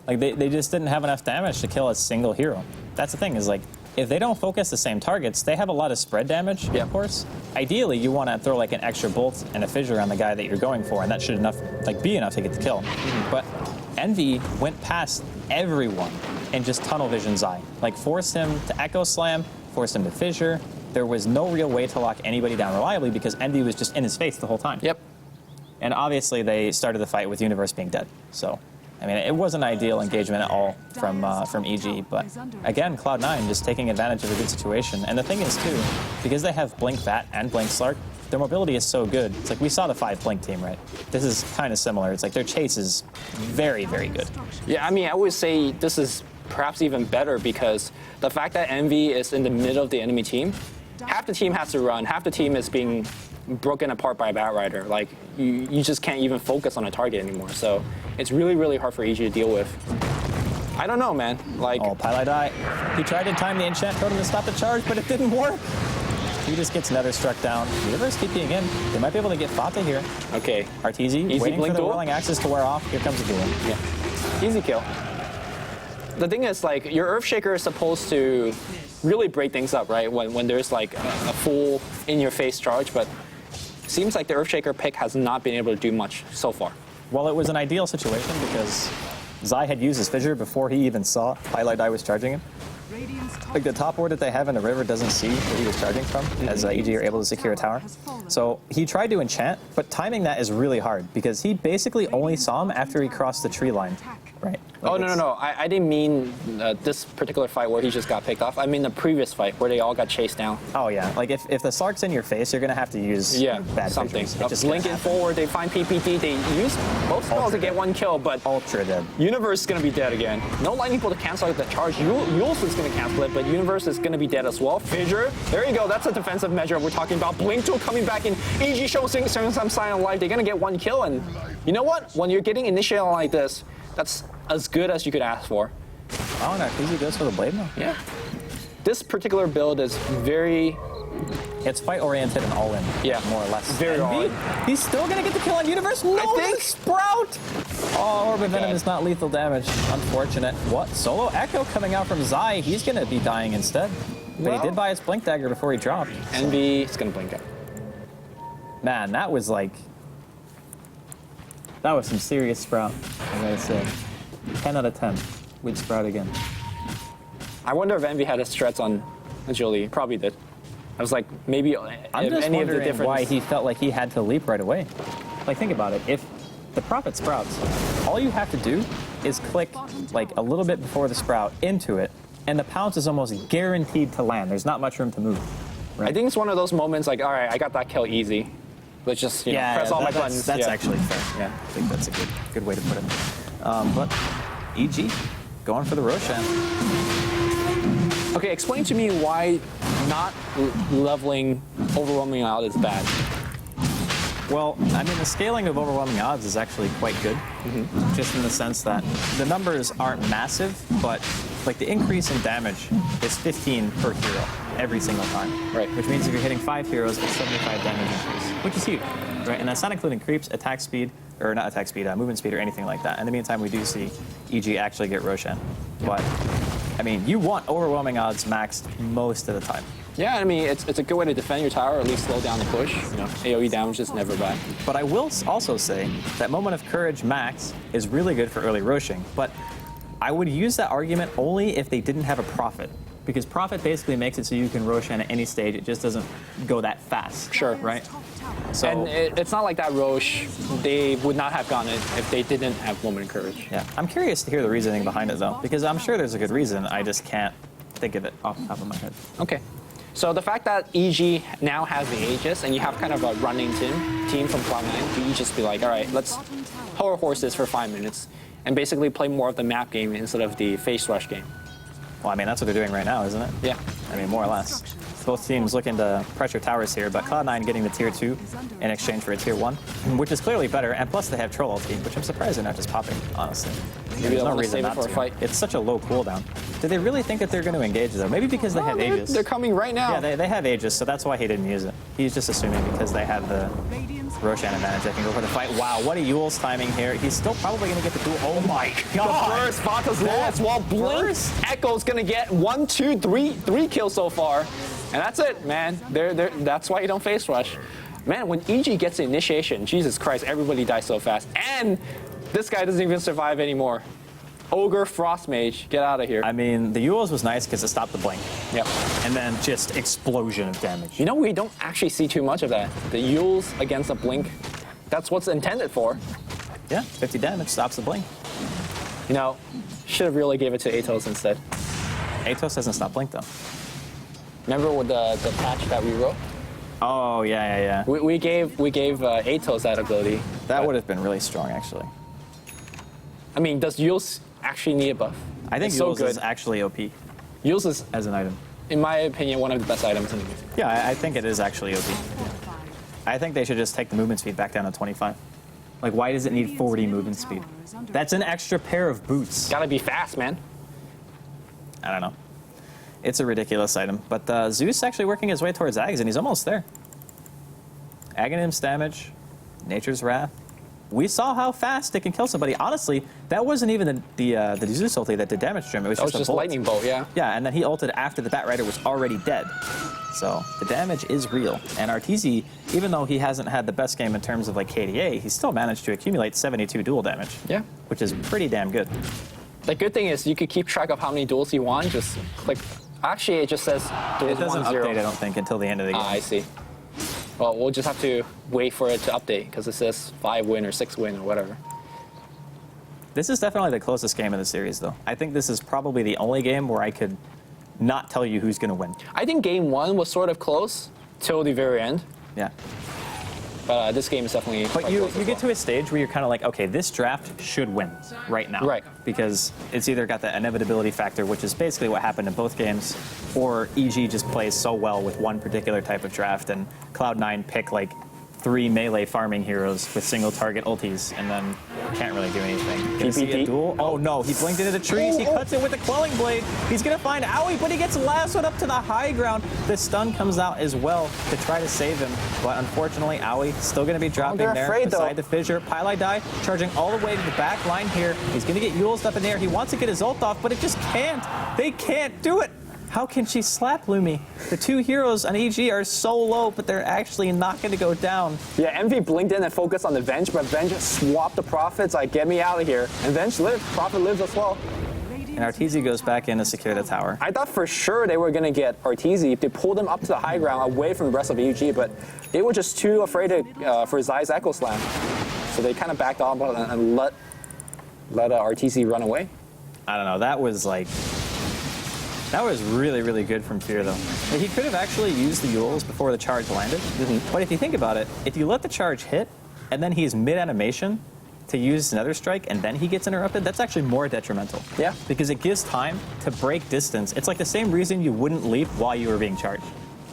Like they just didn't have enough damage to kill a single hero. That's the thing, is like, if they don't focus the same targets, they have a lot of spread damage, of course. Ideally, you want to throw like an extra bolt and a fissure on the guy that you're going for, and that should be enough to get the kill. But Envy went past everyone and just tunnel vision Zai. Like, forced him to Echo Slam, forced him to fissure. There was no real way to lock anybody down reliably because Envy was just in his face the whole time. Yep. And obviously, they started the fight with Universe being dead. So, I mean, it wasn't ideal engagement at all from EG, but again, Cloud9 just taking advantage of a good situation. And the thing is, too, because they have Blink Bat and Blink Slark, their mobility is so good. It's like, we saw the 5 Blink team, right? This is kind of similar. It's like their chase is very, very good. Yeah, I mean, I would say this is perhaps even better because the fact that Envy is in the middle of the enemy team, half the team has to run, half the team is being broken apart by a Bat Rider. Like, you just can't even focus on a target anymore. So it's really, really hard for EG to deal with. I don't know, man. Like, Oh, Pylai Dai. He tried to time the enchant totem to stop the charge, but it didn't work. He just gets Nether struck down. Universe TPing in. They might be able to get Fata here. okay, RTZ Easy waiting blink for the duel? Whirling Axis to wear off. Here comes the duel. yeah, easy kill. The thing is, like, your Earthshaker is supposed to really break things up, right? When there's like a full in-your-face charge, but seems like the Earthshaker pick has not been able to do much so far. Well, it was an ideal situation because Zai had used his fissure before he even saw Pylai Dai was charging him. Like, the top ward that they have in the river doesn't see where he was charging from, as EG are able to secure a tower. So he tried to enchant, but timing that is really hard because he basically only saw him after he crossed the tree line, right? Like, Oh, no. I didn't mean this particular fight where he just got picked off. I mean the previous fight where they all got chased down. Oh yeah, like if the Slark's in your face, you're gonna have to use bad something. fissures. It's just gonna Linking happen. forward, they find PPD, they use both spells to get 1 kill, but Ultra dead. Universe is going to be dead again. No lightning bolt to cancel out the charge. Yules is going to cancel it, but Universe is going to be dead as well. Fissure, there you go. That's a defensive measure we're talking about. Blink tool coming back in. EG showing some sign of life. They're going to get 1 kill, and you know what? When you're getting initiated like this, that's as good as you could ask for. Oh, no, Easy goes for the blade now. Yeah. This particular build is very... It's fight oriented and all in. Yeah, more or less. very all in. He's still gonna get the kill on Universe. No, I think- the Sprout. Oh, Orb of Venom God. is not lethal damage. Unfortunate. What? Solo Echo coming out from Zai. He's gonna be dying instead. But Well- he did buy his Blink Dagger before he dropped. Envy is going to blink out. Man, that was like, that was some serious Sprout. I gotta say, 10 out of 10. We'd Sprout again. I wonder if Envy had his strats on agility. Probably did. I was like, maybe I'm just any of the wondering difference. why he felt like he had to leap right away. Like, think about it. If the Prophet sprouts, all you have to do is click like a little bit before the sprout into it, and the pounce is almost guaranteed to land. There's not much room to move. Right? I think it's one of those moments like, all right, I got that kill easy. Let's just press all my buttons. That's actually fair. Yeah, I think that's a good way to put it. But EG going for the Roshan. Okay, explain to me why not leveling overwhelming odds is bad. Well, I mean, the scaling of overwhelming odds is actually quite good, just in the sense that the numbers aren't massive, but like the increase in damage is 15 per hero every single time. Right. Which means if you're hitting 5 heroes, it's 75 damage increase, which is huge, right? And that's not including creeps, attack speed, or not attack speed, movement speed, or anything like that. In the meantime, we do see EG actually get Roshan, but I mean, you want overwhelming odds maxed most of the time. Yeah, I mean, it's a good way to defend your tower, or at least slow down the push. AoE damage is never bad. But I will also say that Moment of Courage max is really good for early Roshing, but I would use that argument only if they didn't have a Prophet, because Prophet basically makes it so you can Roshan at any stage. It just doesn't go that fast. Sure. Right? So, And it's not like that Roche, they would not have gotten it if they didn't have Moment of Courage. yeah. I'm curious to hear the reasoning behind it, though, because I'm sure there's a good reason. I just can't think of it off the top of my head. Okay. So the fact that EG now has the Aegis and you have kind of a running team from Cloud9, do you just be like, all right, let's hold our horses for 5 minutes and basically play more of the map game instead of the face rush game? Well, I mean, that's what they're doing right now, isn't it? Yeah. I mean, more or less. Both teams looking to pressure towers here, but Cloud9 getting the tier 2 in exchange for a tier 1, which is clearly better, and plus they have Troll ulti, which I'm surprised they're not just popping, honestly. Maybe they'll want to save it for a fight. It's such a low cooldown. Do they really think that they're going to engage, though? Maybe because they have Aegis. They're coming right now. Yeah, they have Aegis, so that's why he didn't use it. He's just assuming because they have the Roshan advantage, they can go for the fight. Wow, what a Yule's timing here. He's still probably going to get the duel. Oh my god! The first Vata's lowest, while Blink Echo's going to get 1, 2, 3 kills so far. And that's it, man. That's why you don't face rush. Man, when EG gets the initiation, Jesus Christ, everybody dies so fast. And this guy doesn't even survive anymore. Ogre Frost Mage, get out of here. I mean, the Yule's was nice because it stopped the blink. Yep. And then just explosion of damage. You know, we don't actually see too much of that. The Yules against a Blink, that's what's intended for. Yeah, 50 damage stops the blink. You know, should have really gave it to Atos instead. Atos doesn't stop blink, though. Remember with the patch that we wrote? Oh, yeah. We gave Atos that ability. That would have been really strong, actually. I mean, does Yules actually need a buff? I think It's so Yule's good. is actually OP Yules is, as an item. in my opinion, one of the best items in the game. Yeah, I think it is actually OP. I think they should just take the movement speed back down to 25. Like, why does it need 40 movement speed? That's an extra pair of boots. Gotta be fast, man. I don't know. It's a ridiculous item. But Zeus actually working his way towards Ags, and he's almost there. Aghanim's damage, Nature's Wrath. We saw how fast it can kill somebody. Honestly, that wasn't even the Zeus ulti that did damage to him. It was That was just a just bolt. lightning bolt, yeah. Yeah, and then he ulted after the Bat Rider was already dead. So the damage is real. And Arteezy, even though he hasn't had the best game in terms of like KDA, he still managed to accumulate 72 duel damage. Yeah. Which is pretty damn good. The good thing is you could keep track of how many duels you won. Just click. Actually, it just says duels It doesn't 1, 0. update, I don't think, until the end of the game. I see. Well, we'll just have to wait for it to update because it says 5 win or 6 win or whatever. This is definitely the closest game of the series, though. I think this is probably the only game where I could not tell you who's going to win. I think game 1 was sort of close till the very end, Yeah. but this game is definitely. But quite you close as get well. to a stage where you're kind of like, okay, this draft should win right now. Right. Because it's either got the inevitability factor, which is basically what happened in both games, or EG just plays so well with one particular type of draft, and Cloud9 pick like 3 melee farming heroes with single target ultis, and then can't really do anything. Gonna see a PPT? duel? Oh no, he blinked into the trees, he cuts it with the quelling blade. He's gonna find Owie, but he gets lassoed up to the high ground. The stun comes out as well to try to save him, but unfortunately Owie still gonna be dropping they're there afraid, beside though. the fissure. Pylai die, charging all the way to the back line here. He's gonna get Yule's up in there. He wants to get his ult off, but it just can't. They can't do it. How can she slap Lumi? The 2 heroes on EG are so low, but they're actually not going to go down. Yeah, MV blinked in and focused on the Venge, but Venge swapped the Prophets, like, get me out of here. And Venge lived. Prophet lives as well. And Arteezy goes back in to secure the tower. I thought for sure they were going to get Arteezy to pull them up to the high ground away from the rest of EG, but they were just too afraid for Zai's Echo Slam. So they kind of backed off and let Arteezy run away. I don't know. That was really, really good from Fear, though. Like, he could have actually used the Yules before the charge landed. But if you think about it, if you let the charge hit, and then he's mid-animation to use another strike, and then he gets interrupted, that's actually more detrimental. Yeah. Because it gives time to break distance. It's like the same reason you wouldn't leap while you were being charged.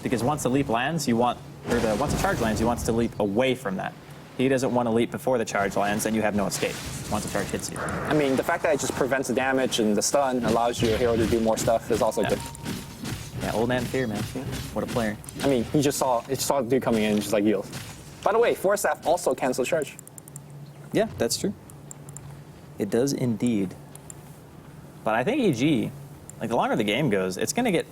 Because once the leap lands, once the charge lands, he wants to leap away from that. He doesn't want to leap before the charge lands, and you have no escape once the charge hits you. I mean, the fact that it just prevents the damage and the stun allows your hero to do more stuff is also good. Yeah, old man Fear, man. What a player. I mean, he just saw the dude coming in, just like heals. By the way, Force Staff also cancels charge. Yeah, that's true. It does indeed. But I think EG, like the longer the game goes, it's going to get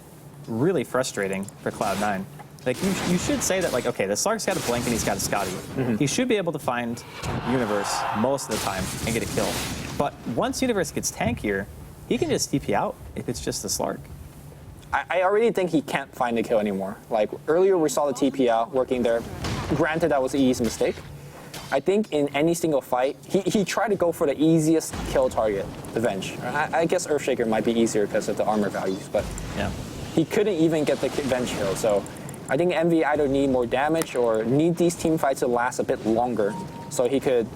really frustrating for Cloud9. Like you should say that, like, okay, the Slark's got a Blink and he's got a Scotty. He should be able to find Universe most of the time and get a kill. But once Universe gets tankier, he can just TP out if it's just the Slark. I already think he can't find a kill anymore. Like earlier we saw the TP out working there. Granted, that was an easy mistake. I think in any single fight, he tried to go for the easiest kill target, the Venge. I guess Earthshaker might be easier because of the armor values, but yeah, he couldn't even get the Venge kill. So I think Envy either need more damage or need these team fights to last a bit longer, so he could,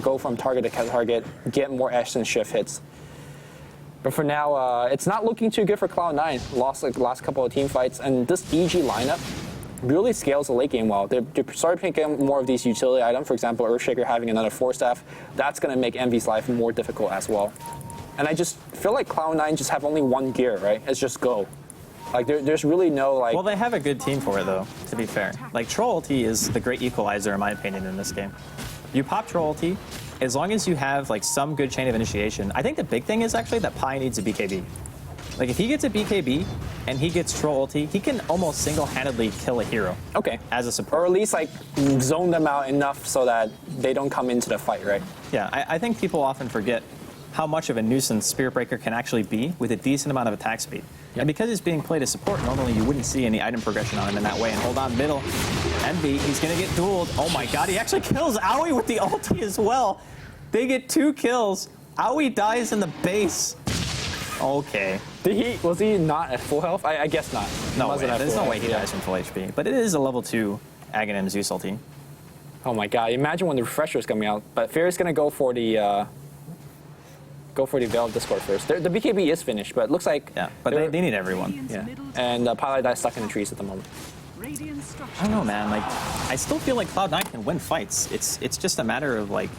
go from target to target, get more Ash and shift hits. But for now, it's not looking too good for Cloud9. Lost like the last couple of team fights, and this EG lineup really scales the late game well. They started picking more of these utility items. For example, Earthshaker having another Force Staff. That's going to make Envy's life more difficult as well. And I just feel like Cloud9 just have only one gear, right? It's just go. Like there's really no like. Well, they have a good team for it, though. To be fair, like Troll ulti is the great equalizer in my opinion in this game. You pop Troll ulti, as long as you have like some good chain of initiation. I think the big thing is actually that Pi needs a BKB. Like if he gets a BKB and he gets Troll ulti, he can almost single-handedly kill a hero. Okay. As a support. Or at least like zone them out enough so that they don't come into the fight, right? Yeah, I think people often forget how much of a nuisance Spirit Breaker can actually be with a decent amount of attack speed. Yep. And because he's being played as support, normally you wouldn't see any item progression on him in that way. And hold on, middle. Envy, he's going to get dueled. Oh my god, he actually kills Aoi with the ulti as well. They get 2 kills. Aoi dies in the base. Okay. Was he not at full health? I guess not. No way. There's no way he dies from full HP. But it is a level 2 Aghanim Zeus ulti. Oh my god, imagine when the refresher is coming out. But Fear is going to go for the Veil of Discord first. The BKB is finished, but it looks like... Yeah, but they need everyone. Yeah. And Paladai is stuck in the trees at the moment. I don't know, man. Like, I still feel like Cloud9 can win fights. It's just a matter of, like,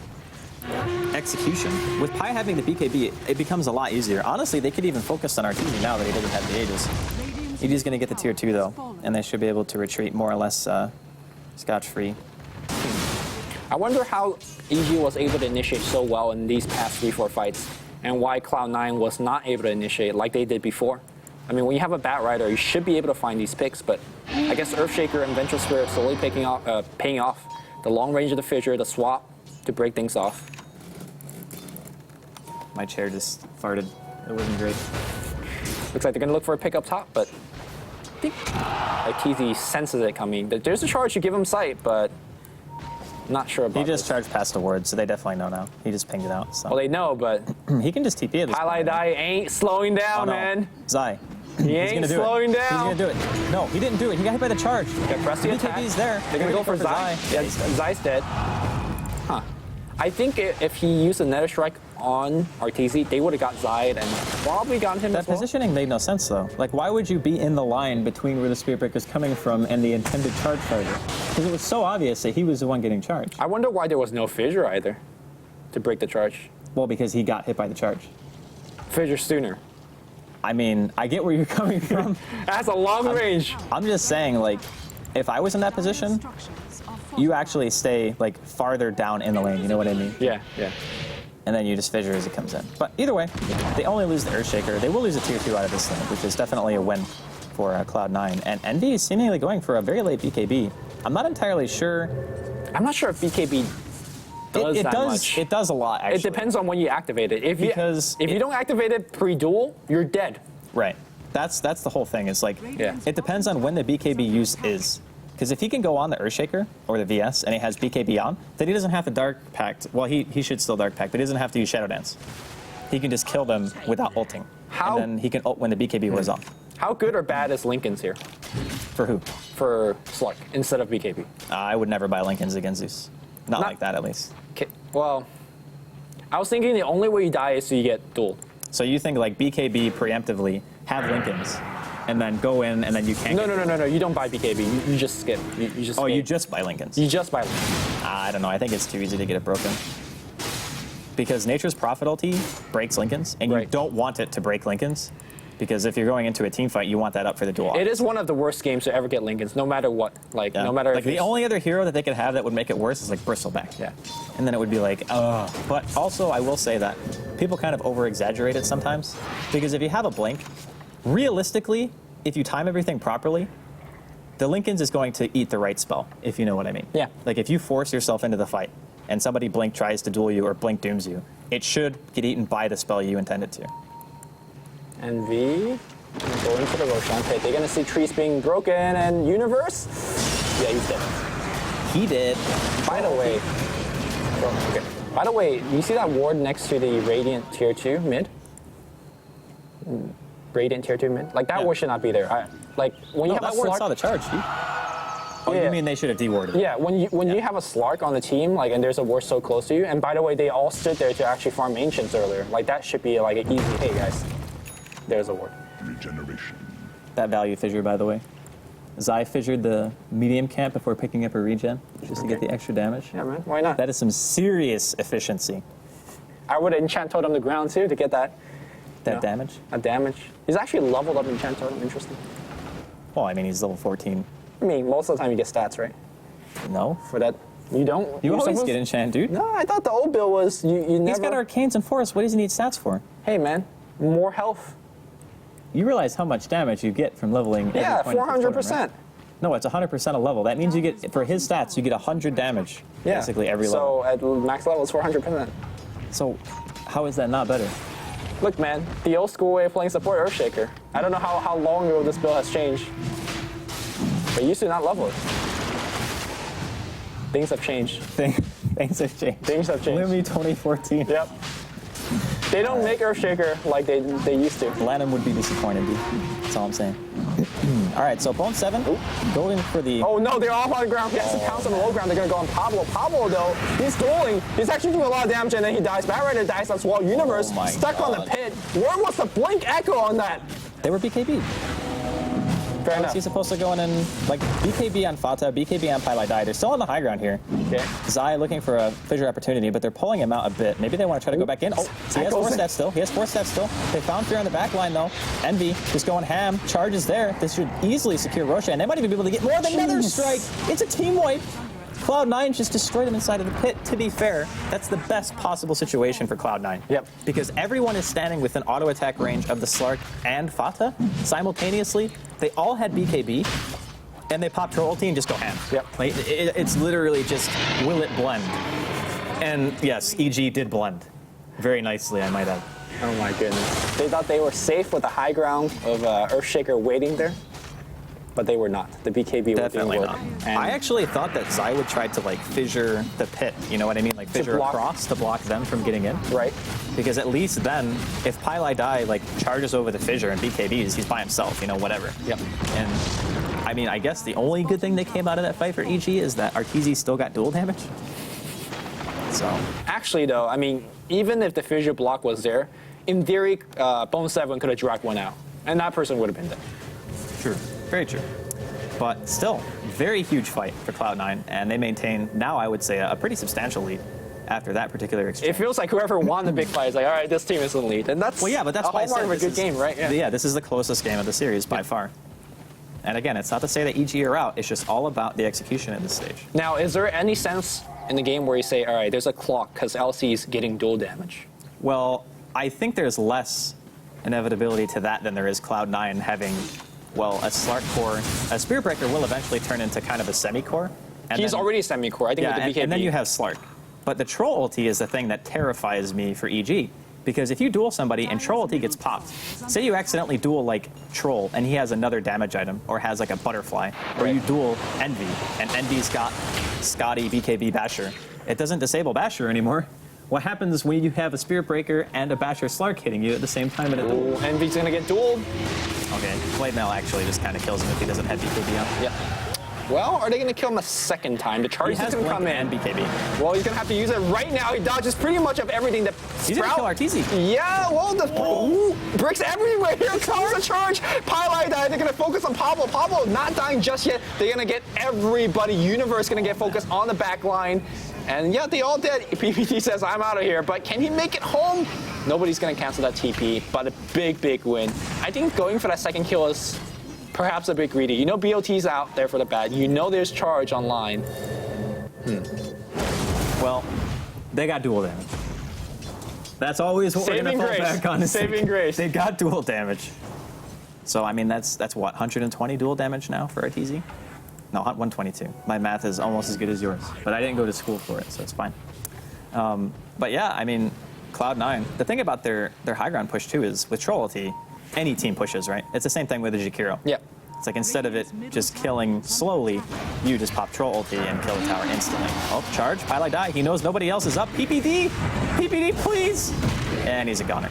execution. With Pi having the BKB, it becomes a lot easier. Honestly, they could even focus on Arteezy now that he doesn't have the Aegis. EG's going to get the tier 2, though, and they should be able to retreat more or less scotch-free. I wonder how EG was able to initiate so well in these past 3-4 fights, and why Cloud9 was not able to initiate like they did before. I mean, when you have a Bat Rider, you should be able to find these picks, but I guess Earthshaker and Vengeful Spirit slowly paying off. The long range of the fissure, the swap to break things off. My chair just farted. It wasn't great. Looks like they're going to look for a pick up top, but I think Arteezy senses it coming. There's a charge to give him sight, but not sure about He just this. charged past the ward, so they definitely know now. He just pinged it out. So. Well, they know, but he can just TP at this point. Paladai ain't slowing down, no. man. Zai. He ain't slowing down. He's gonna do it. No, he didn't do it. He got hit by the charge. Okay, press the attack. BKB's there. They're gonna go for Zai. Yeah, Zai's dead. Huh. I think if he used a Nether Strike on Arteezy, they would have got Zai and probably gotten him That as well. positioning made no sense, though. Like, why would you be in the line between where the Spirit Breaker is coming from and the intended charge target? Because it was so obvious that he was the one getting charged. I wonder why there was no fissure either to break the charge. Well, because he got hit by the charge. Fissure sooner. I mean, I get where you're coming from. That's a long range. I'm just saying, like, if I was in that position, you actually stay, like, farther down in the lane. You know what I mean? Yeah, yeah. And then you just fissure as it comes in. But either way, they only lose the Earthshaker. They will lose a tier 2 out of this thing, which is definitely a win for Cloud9. And Envy is seemingly going for a very late BKB. I'm not entirely sure. I'm not sure if BKB does that much. It does a lot, actually. It depends on when you activate it. If you don't activate it pre-duel, you're dead. Right. That's the whole thing. It's like, Yeah. it depends on when the BKB use is. Because if he can go on the Earthshaker or the VS and he has BKB on, then he doesn't have to Dark Pact. Well, he should still Dark Pact, but he doesn't have to use Shadow Dance. He can just kill them without ulting. How? And then he can ult when the BKB wears off. How good or bad is Linken's here For who? for Slark instead of BKB? I would never buy Linken's against Zeus. Not like that, at least. Okay, well, I was thinking the only way you die is so you get dueled. So you think like BKB preemptively have Linken's and then go in and then you can't No. You don't buy BKB. You just skip. You just. Oh, skip. you just buy Linken's. You just buy Linken's. I don't know. I think it's too easy to get it broken. Because Nature's Prophet ulti breaks Linken's, and you Right. don't want it to break Linken's. Because if you're going into a team fight, you want that up for the duel. It is one of the worst games to ever get Linken's, no matter what. Like, Yeah. no matter like if the it's- only other hero that they could have that would make it worse is like Bristleback. Yeah. And then it would be like, ugh. But also, I will say that people kind of over-exaggerate it sometimes. Because if you have a blink, realistically, if you time everything properly, the Linken's is going to eat the right spell, if you know what I mean. Yeah. Like if you force yourself into the fight and somebody blink tries to duel you or blink dooms you, it should get eaten by the spell you intended to. And V going for the Roshan pit. They're gonna see trees being broken and Universe. Yeah, he's dead. He did. By the way, okay. By the way, you see that ward next to the Radiant tier 2 mid? Radiant tier 2 mid? Like that Yeah. ward should not be there. Like when you No, have that a ward Slark, saw the charge. Oh, Yeah. you mean they should have dewarded? yeah, when you have a Slark on the team, like, and there's a ward so close to you, and by the way, they all stood there to actually farm Ancients earlier. Like that should be like an easy, hey guys, there's a ward. Regeneration. That value fissure, by the way. Zai fissured the medium camp before picking up a regen, just to get the extra damage. Yeah, man, why not? That is some serious efficiency. I would enchant Totem the ground too to get that That Yeah. damage. a damage. He's actually leveled up enchant Totem. Interesting. Well, I mean, he's level 14. I mean, most of the time you get stats, right? No. For that, you don't. You You're always supposed- get enchant, dude. No, I thought the old bill was you never. He's got arcanes and forests. What does he need stats for? Hey man, more health. You realize how much damage you get from leveling every Yeah, point of the totem, 400%. right? No, it's 100% a level. That means you get, for his stats, you get 100 damage, Yeah. basically every level. So at max level, it's 400%. So how is that not better? Look, man, the old school way of playing support Earthshaker. I don't know how long ago this bill has changed, but you used to not level it. Things have changed. Things have changed. Things have changed. Lumi 2014. Yep. They don't make Earthshaker like they used to. Lanham would be disappointed, dude. That's all I'm saying. All right, so Bone 7, going for the... Oh no, they're off on the ground. He has to pounce on the low ground. They're gonna go on Pablo. Pablo though, he's dueling. He's actually doing a lot of damage, and then he dies. Batrider dies as well. Universe Oh my stuck on the God. pit. Where was the blink echo on that? They were BKB. Fair enough. He's supposed to go in and, like, BKB on Fata, BKB on Pylai Die. They're still on the high ground here. Okay. Zai looking for a fissure opportunity, but they're pulling him out a bit. Maybe they want to try to go back in. Oh, he has 4 steps still. He has 4 steps still. They found Fear on the back line, though. Envy just going ham. Charge is there. This should easily secure Roshan. They might even be able to get more than another strike. It's a team wipe. Cloud9 just destroyed him inside of the pit. To be fair, that's the best possible situation for Cloud9. Yep. Because everyone is standing within auto attack range of the Slark and Fata simultaneously. They all had BKB, and they popped her ulti and just go ham. Yep. Like, it's literally just, will it blend? And yes, EG did blend. Very nicely, I might add. Oh my goodness. They thought they were safe with the high ground of Earthshaker waiting there, but they were not. The BKB Definitely were not. doing work. And I actually thought that Zai would try to like fissure the pit, you know what I mean? Like fissure block- across to block them from getting in. right. Because at least then, if Pylai Die like charges over the fissure and BKBs, he's by himself, you know, whatever. Yep. And I mean, I guess the only good thing that came out of that fight for EG is that Arteezy still got dual damage. So Actually, though, I mean, even if the fissure block was there, in theory, Bone 7 could have dragged one out, and that person would have been dead. true, very true. But still, very huge fight for Cloud9, and they maintain now, I would say, a pretty substantial lead after that particular exchange. It feels like whoever won the big fight is like, all right, this team is in the lead, and that's Well, yeah, but that's a why I hallmark said of a this good is- game, right? Yeah, this is the closest game of the series by far. And again, it's not to say that EG are out. It's just all about the execution at this stage. Now, is there any sense in the game where you say, all right, there's a clock because LC is getting dual damage? Well, I think there's less inevitability to that than there is Cloud9 having, well, a Slark core. A Spear Breaker will eventually turn into kind of a semi-core. And He's then- already semi-core, I think, yeah, with the BKB. and then you have Slark. But the troll ulti is the thing that terrifies me for EG. Because if you duel somebody and troll ulti gets popped, say you accidentally duel like troll and he has another damage item or has like a butterfly, or you duel Envy and Envy's got Scotty, BKB, Basher, it doesn't disable Basher anymore. What happens when you have a Spirit Breaker and a Basher Slark hitting you at the same time in a duel? Envy's gonna get dueled. Okay, Blade Mail actually just kind of kills him if he doesn't have BKB up. Yeah. Well, are they going to kill him a second time? The charge is going to come in. And BKB. Well, he's going to have to use it right now. He dodges pretty much of everything that He's going to kill RTZ. Yeah, well, the bricks everywhere. Here comes the charge. Pylai died. They're going to focus on Pablo. Pablo not dying just yet. They're going to get everybody. Universe going to get focused on the back line. And yeah, they all dead. PPT says, I'm out of here. But can he make it home? Nobody's going to cancel that TP, but a big, big win. I think going for that second kill is perhaps a bit greedy. You know BOT's out there for the bat. You know there's charge online. Well, they got dual damage. That's always what we're going to fall back on. Saving grace. They got dual damage. So, I mean, that's what, 120 dual damage now for RTZ? No, 122. My math is almost as good as yours. But I didn't go to school for it, so it's fine. But yeah, I mean, Cloud9. The thing about their high ground push, too, is with Troll ulti, any team pushes, right? It's the same thing with the Jakiro. Yeah. It's like instead of it just killing slowly, you just pop Troll ulti and kill the tower instantly. Oh, charge, Pylai die. He knows nobody else is up. PPD! PPD, please! And he's a goner.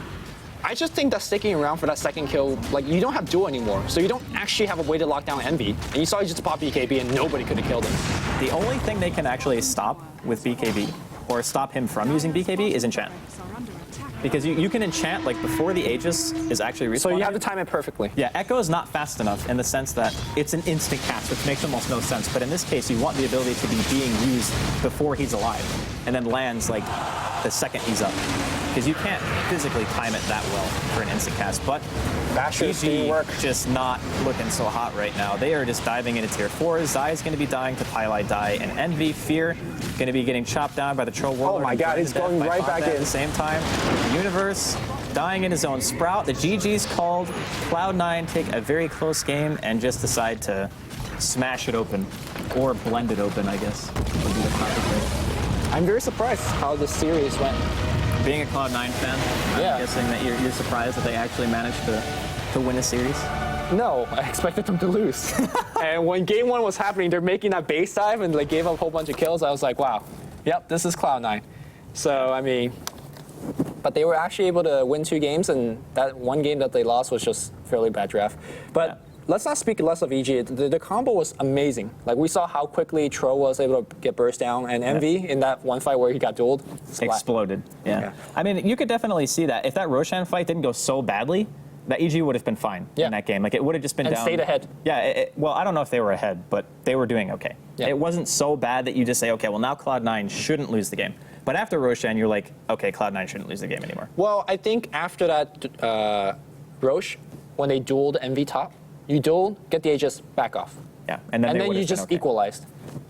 I just think that sticking around for that second kill, like, you don't have duel anymore, so you don't actually have a way to lock down Envy. And you saw he just pop BKB and nobody could have killed him. The only thing they can actually stop with BKB, or stop him from using BKB, is enchant. Because you can enchant like before the Aegis is actually respawned. So you have to time it perfectly. Yeah, Echo is not fast enough in the sense that it's an instant cast, which makes almost no sense. But in this case, you want the ability to be being used before he's alive, and then lands like the second he's up. Because you can't physically time it that well for an instant cast. But Basher's GG work. just not looking so hot right now. They are just diving into tier 4. Zai's going to be dying to Pylai die, and Envy, Fear, going to be getting chopped down by the Troll Warlord. Oh my god, he's going right back in. At the same time, Universe dying in his own Sprout. The GG's called. Cloud9 take a very close game and just decide to smash it open. Or blend it open, I guess. Would be the proper way. I'm very surprised how this series went. Being a Cloud9 fan, Yeah. I'm guessing that you're surprised that they actually managed to win a series. No, I expected them to lose. And when game one was happening, they're making that base dive and they gave up a whole bunch of kills. I was like, wow, yep, this is Cloud9. So, I mean, but they were actually able to win 2 games, and that one game that they lost was just fairly bad draft. But Yeah. let's not speak less of EG. The combo was amazing. Like, we saw how quickly Tro was able to get burst down, and Envy in that one fight where he got dueled. Exploded. Yeah. I mean, you could definitely see that. If that Roshan fight didn't go so badly, that EG would have been fine in that game. Like, it would have just been And down. stayed ahead. Yeah, well, I don't know if they were ahead, but they were doing okay. Yeah. It wasn't so bad that you just say, okay, well, now Cloud9 shouldn't lose the game. But after Roshan, you're like, okay, Cloud9 shouldn't lose the game anymore. Well, I think after that Roche, when they dueled Envy top, you duel, get the Aegis, back off. Yeah, and then you just equalized.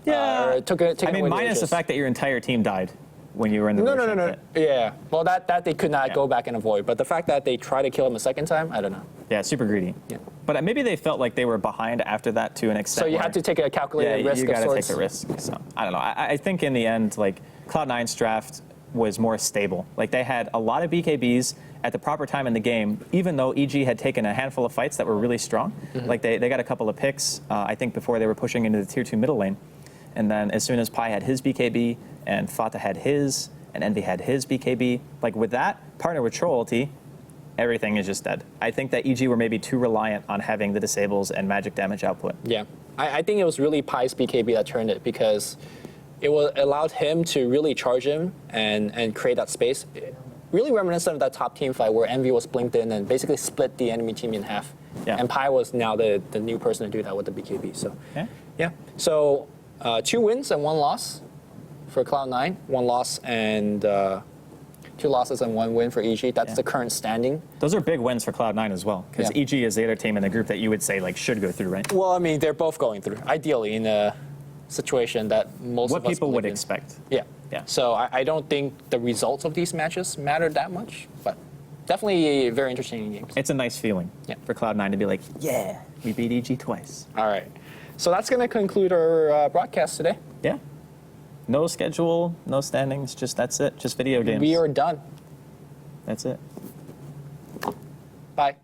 Yeah. Or took I mean, minus the fact that your entire team died when you were in the Roshan pit. Yeah. Well, that they could not go back and avoid. But the fact that they tried to kill him a second time, I don't know. Yeah, super greedy. Yeah. But maybe they felt like they were behind after that to an extent. So you had to take a calculated risk you of got to take sorts. the risk. So I don't know. I think in the end, like Cloud9's draft was more stable. Like they had a lot of BKBs at the proper time in the game, even though EG had taken a handful of fights that were really strong. Mm-hmm. Like they got a couple of picks, I think, before they were pushing into the tier 2 middle lane. And then as soon as Pi had his BKB and Fata had his and Envy had his BKB, like with that, partner with Troll ulti, everything is just dead. I think that EG were maybe too reliant on having the disables and magic damage output. Yeah. I think it was really Pi's BKB that turned it, because it allowed him to really charge him and create that space. Really reminiscent of that top team fight where Envy was blinked in and basically split the enemy team in half. Yeah. And Pi was now the new person to do that with the BKB. So, Yeah. So 2 wins and 1 loss for Cloud9. 1 loss and 2 losses and 1 win for EG. That's the current standing. Those are big wins for Cloud9 as well, because EG is the other team in the group that you would say like should go through, right? Well, I mean, they're both going through, ideally, in a situation that most of us What people would believe in. expect. Yeah. Yeah. So I don't think the results of these matches matter that much, but definitely very interesting games. It's a nice feeling for Cloud9 to be like, yeah, we beat EG twice. All right. So that's going to conclude our broadcast today. Yeah. No schedule, no standings, just that's it. Just video games. We are done. That's it. Bye.